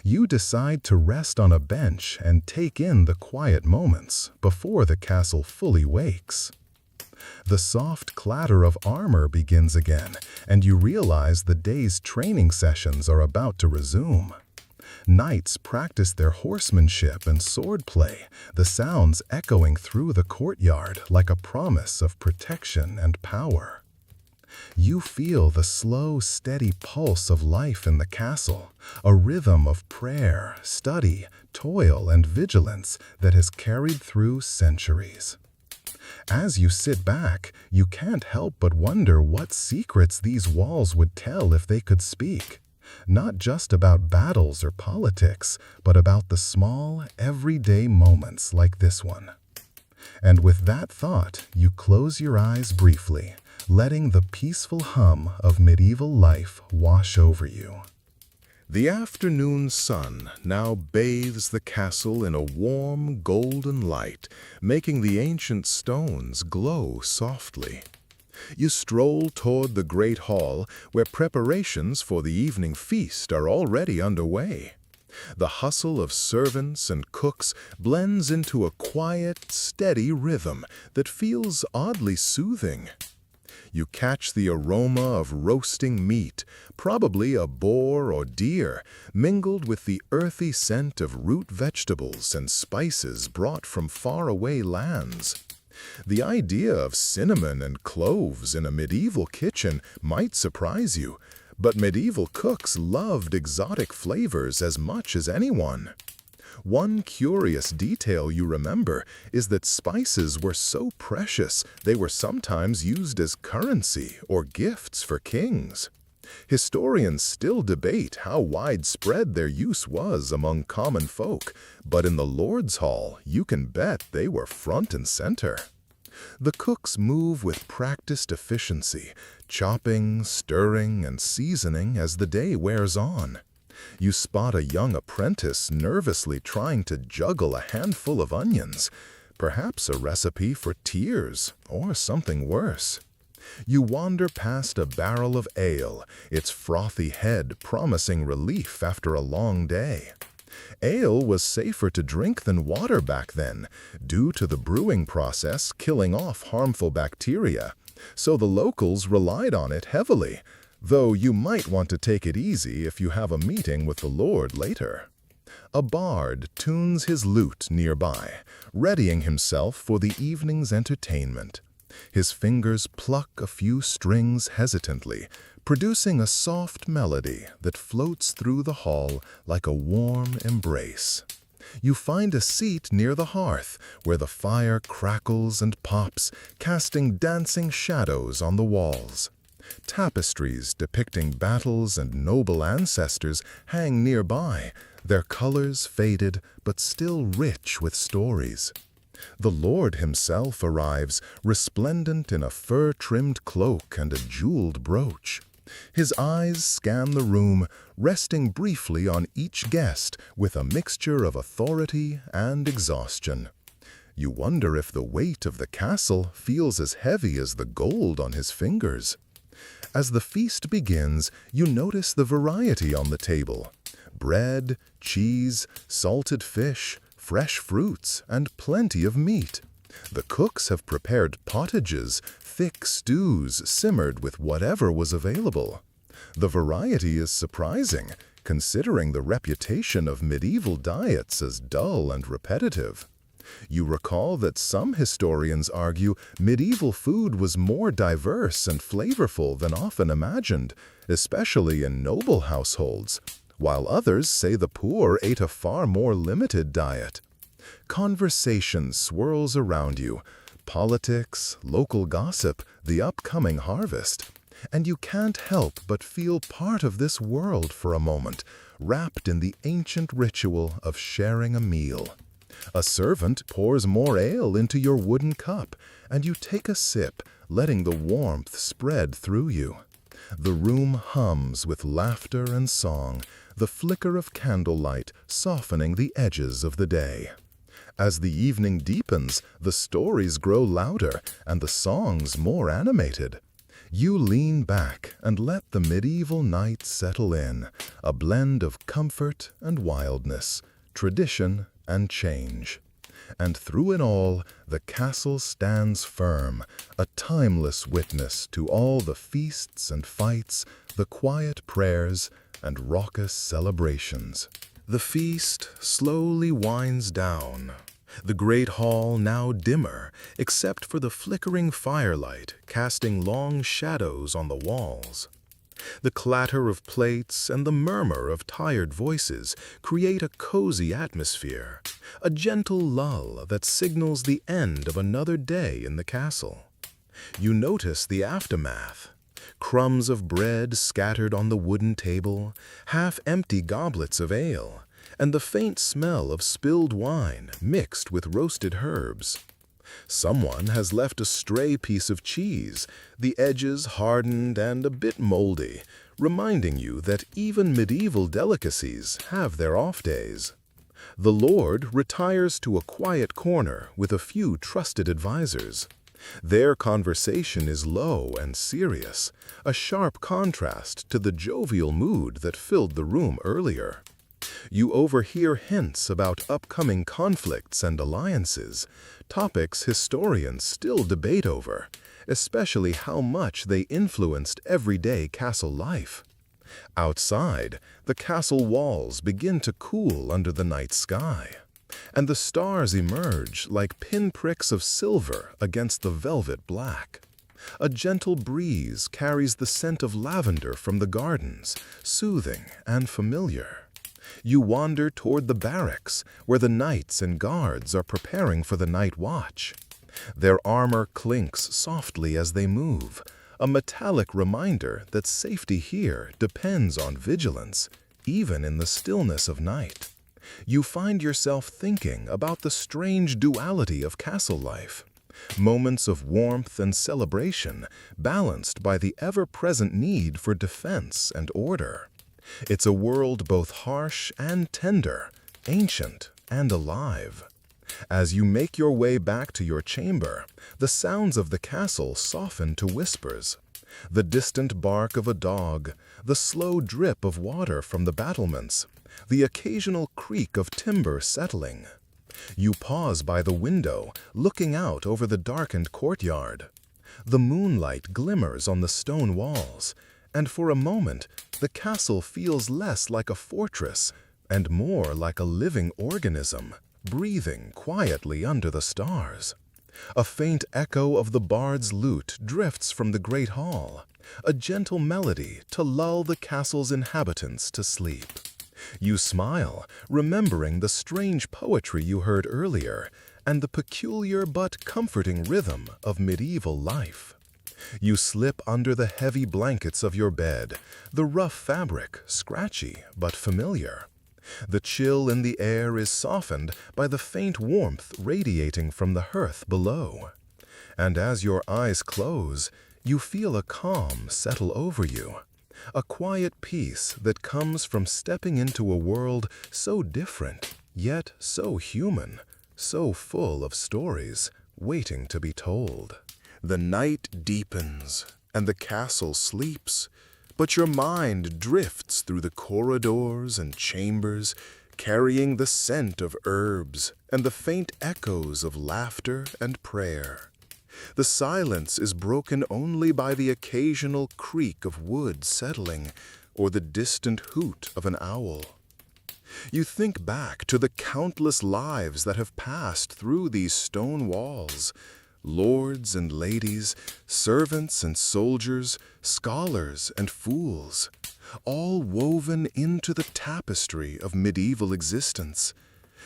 You decide to rest on a bench and take in the quiet moments before the castle fully wakes. The soft clatter of armor begins again, and you realize the day's training sessions are about to resume. Knights practice their horsemanship and swordplay, the sounds echoing through the courtyard like a promise of protection and power. You feel the slow, steady pulse of life in the castle, a rhythm of prayer, study, toil, and vigilance that has carried through centuries. As you sit back, you can't help but wonder what secrets these walls would tell if they could speak. Not just about battles or politics, but about the small, everyday moments like this one. And with that thought, you close your eyes briefly, letting the peaceful hum of medieval life wash over you. The afternoon sun now bathes the castle in a warm, golden light, making the ancient stones glow softly. You stroll toward the great hall, where preparations for the evening feast are already underway. The hustle of servants and cooks blends into a quiet, steady rhythm that feels oddly soothing. You catch the aroma of roasting meat, probably a boar or deer, mingled with the earthy scent of root vegetables and spices brought from faraway lands. The idea of cinnamon and cloves in a medieval kitchen might surprise you, but medieval cooks loved exotic flavors as much as anyone. One curious detail you remember is that spices were so precious they were sometimes used as currency or gifts for kings. Historians still debate how widespread their use was among common folk, but in the Lord's Hall, you can bet they were front and center. The cooks move with practiced efficiency, chopping, stirring, and seasoning as the day wears on. You spot a young apprentice nervously trying to juggle a handful of onions, perhaps a recipe for tears or something worse. You wander past a barrel of ale, its frothy head promising relief after a long day. Ale was safer to drink than water back then, due to the brewing process killing off harmful bacteria, so the locals relied on it heavily, though you might want to take it easy if you have a meeting with the Lord later. A bard tunes his lute nearby, readying himself for the evening's entertainment. His fingers pluck a few strings hesitantly, producing a soft melody that floats through the hall like a warm embrace. You find a seat near the hearth, where the fire crackles and pops, casting dancing shadows on the walls. Tapestries depicting battles and noble ancestors hang nearby, their colors faded but still rich with stories. The Lord himself arrives, resplendent in a fur-trimmed cloak and a jeweled brooch. His eyes scan the room, resting briefly on each guest with a mixture of authority and exhaustion. You wonder if the weight of the castle feels as heavy as the gold on his fingers. As the feast begins, you notice the variety on the table: bread, cheese, salted fish, fresh fruits, and plenty of meat. The cooks have prepared pottages, thick stews simmered with whatever was available. The variety is surprising, considering the reputation of medieval diets as dull and repetitive. You recall that some historians argue medieval food was more diverse and flavorful than often imagined, especially in noble households, while others say the poor ate a far more limited diet. Conversation swirls around you: politics, local gossip, the upcoming harvest. And you can't help but feel part of this world for a moment, wrapped in the ancient ritual of sharing a meal. A servant pours more ale into your wooden cup, and you take a sip, letting the warmth spread through you. The room hums with laughter and song, the flicker of candlelight softening the edges of the day. As the evening deepens, the stories grow louder and the songs more animated. You lean back and let the medieval night settle in, a blend of comfort and wildness, tradition and change. And through it all, the castle stands firm, a timeless witness to all the feasts and fights, the quiet prayers, and raucous celebrations. The feast slowly winds down, the great hall now dimmer, except for the flickering firelight casting long shadows on the walls. The clatter of plates and the murmur of tired voices create a cozy atmosphere, a gentle lull that signals the end of another day in the castle. You notice the aftermath. Crumbs of bread scattered on the wooden table, half-empty goblets of ale, and the faint smell of spilled wine mixed with roasted herbs. Someone has left a stray piece of cheese, the edges hardened and a bit moldy, reminding you that even medieval delicacies have their off days. The Lord retires to a quiet corner with a few trusted advisors. Their conversation is low and serious, a sharp contrast to the jovial mood that filled the room earlier. You overhear hints about upcoming conflicts and alliances, topics historians still debate over, especially how much they influenced everyday castle life. Outside, the castle walls begin to cool under the night sky, and the stars emerge like pinpricks of silver against the velvet black. A gentle breeze carries the scent of lavender from the gardens, soothing and familiar. You wander toward the barracks, where the knights and guards are preparing for the night watch. Their armor clinks softly as they move, a metallic reminder that safety here depends on vigilance, even in the stillness of night. You find yourself thinking about the strange duality of castle life. Moments of warmth and celebration, balanced by the ever-present need for defense and order. It's a world both harsh and tender, ancient and alive. As you make your way back to your chamber, the sounds of the castle soften to whispers. The distant bark of a dog, the slow drip of water from the battlements, the occasional creak of timber settling. You pause by the window, looking out over the darkened courtyard. The moonlight glimmers on the stone walls, and for a moment, the castle feels less like a fortress and more like a living organism, breathing quietly under the stars. A faint echo of the bard's lute drifts from the great hall, a gentle melody to lull the castle's inhabitants to sleep. You smile, remembering the strange poetry you heard earlier and the peculiar but comforting rhythm of medieval life. You slip under the heavy blankets of your bed, the rough fabric, scratchy but familiar. The chill in the air is softened by the faint warmth radiating from the hearth below. And as your eyes close, you feel a calm settle over you, a quiet peace that comes from stepping into a world so different, yet so human, so full of stories waiting to be told. The night deepens, and the castle sleeps, but your mind drifts through the corridors and chambers, carrying the scent of herbs and the faint echoes of laughter and prayer. The silence is broken only by the occasional creak of wood settling or the distant hoot of an owl. You think back to the countless lives that have passed through these stone walls, lords and ladies, servants and soldiers, scholars and fools, all woven into the tapestry of medieval existence.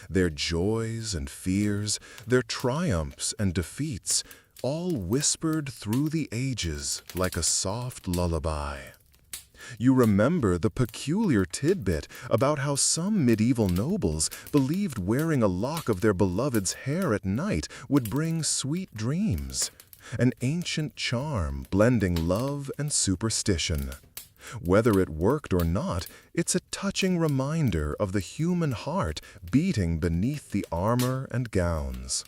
Their joys and fears, their triumphs and defeats, all whispered through the ages like a soft lullaby. You remember the peculiar tidbit about how some medieval nobles believed wearing a lock of their beloved's hair at night would bring sweet dreams, an ancient charm blending love and superstition. Whether it worked or not, it's a touching reminder of the human heart beating beneath the armor and gowns.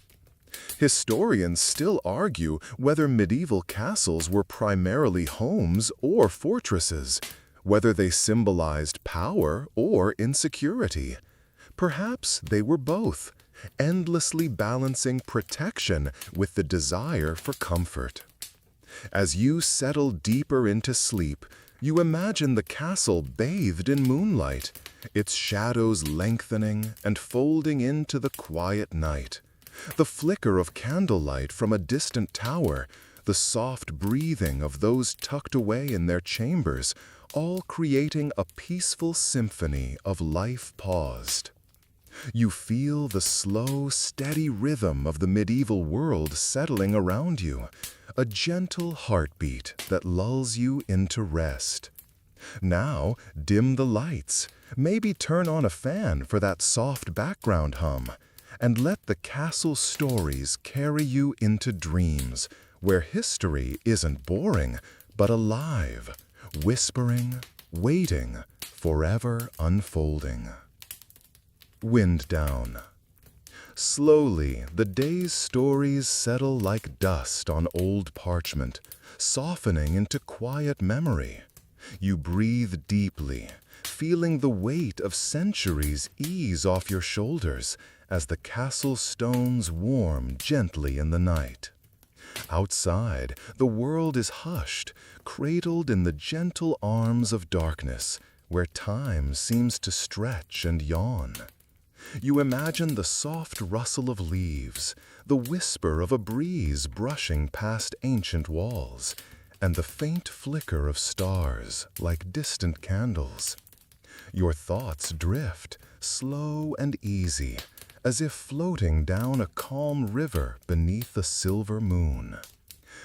Historians still argue whether medieval castles were primarily homes or fortresses, whether they symbolized power or insecurity. Perhaps they were both, endlessly balancing protection with the desire for comfort. As you settle deeper into sleep, you imagine the castle bathed in moonlight, its shadows lengthening and folding into the quiet night. The flicker of candlelight from a distant tower, the soft breathing of those tucked away in their chambers, all creating a peaceful symphony of life paused. You feel the slow, steady rhythm of the medieval world settling around you, a gentle heartbeat that lulls you into rest. Now, dim the lights, maybe turn on a fan for that soft background hum, and let the castle stories carry you into dreams where history isn't boring, but alive, whispering, waiting, forever unfolding. Wind down. Slowly, the day's stories settle like dust on old parchment, softening into quiet memory. You breathe deeply, feeling the weight of centuries ease off your shoulders as the castle stones warm gently in the night. Outside, the world is hushed, cradled in the gentle arms of darkness, where time seems to stretch and yawn. You imagine the soft rustle of leaves, the whisper of a breeze brushing past ancient walls, and the faint flicker of stars like distant candles. Your thoughts drift, slow and easy, as if floating down a calm river beneath a silver moon.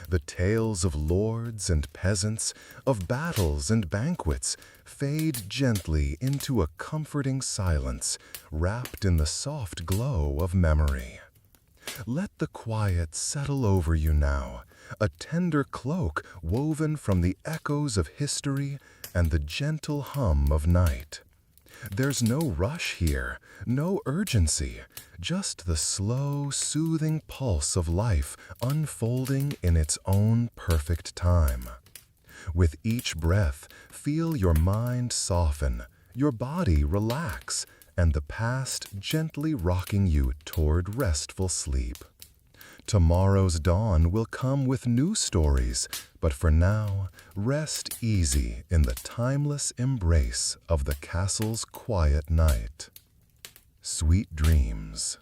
The tales of lords and peasants, of battles and banquets, fade gently into a comforting silence, wrapped in the soft glow of memory. Let the quiet settle over you now, a tender cloak woven from the echoes of history and the gentle hum of night. There's no rush here, no urgency, just the slow, soothing pulse of life unfolding in its own perfect time. With each breath, feel your mind soften, your body relax, and the past gently rocking you toward restful sleep. Tomorrow's dawn will come with new stories, but for now, rest easy in the timeless embrace of the castle's quiet night. Sweet dreams.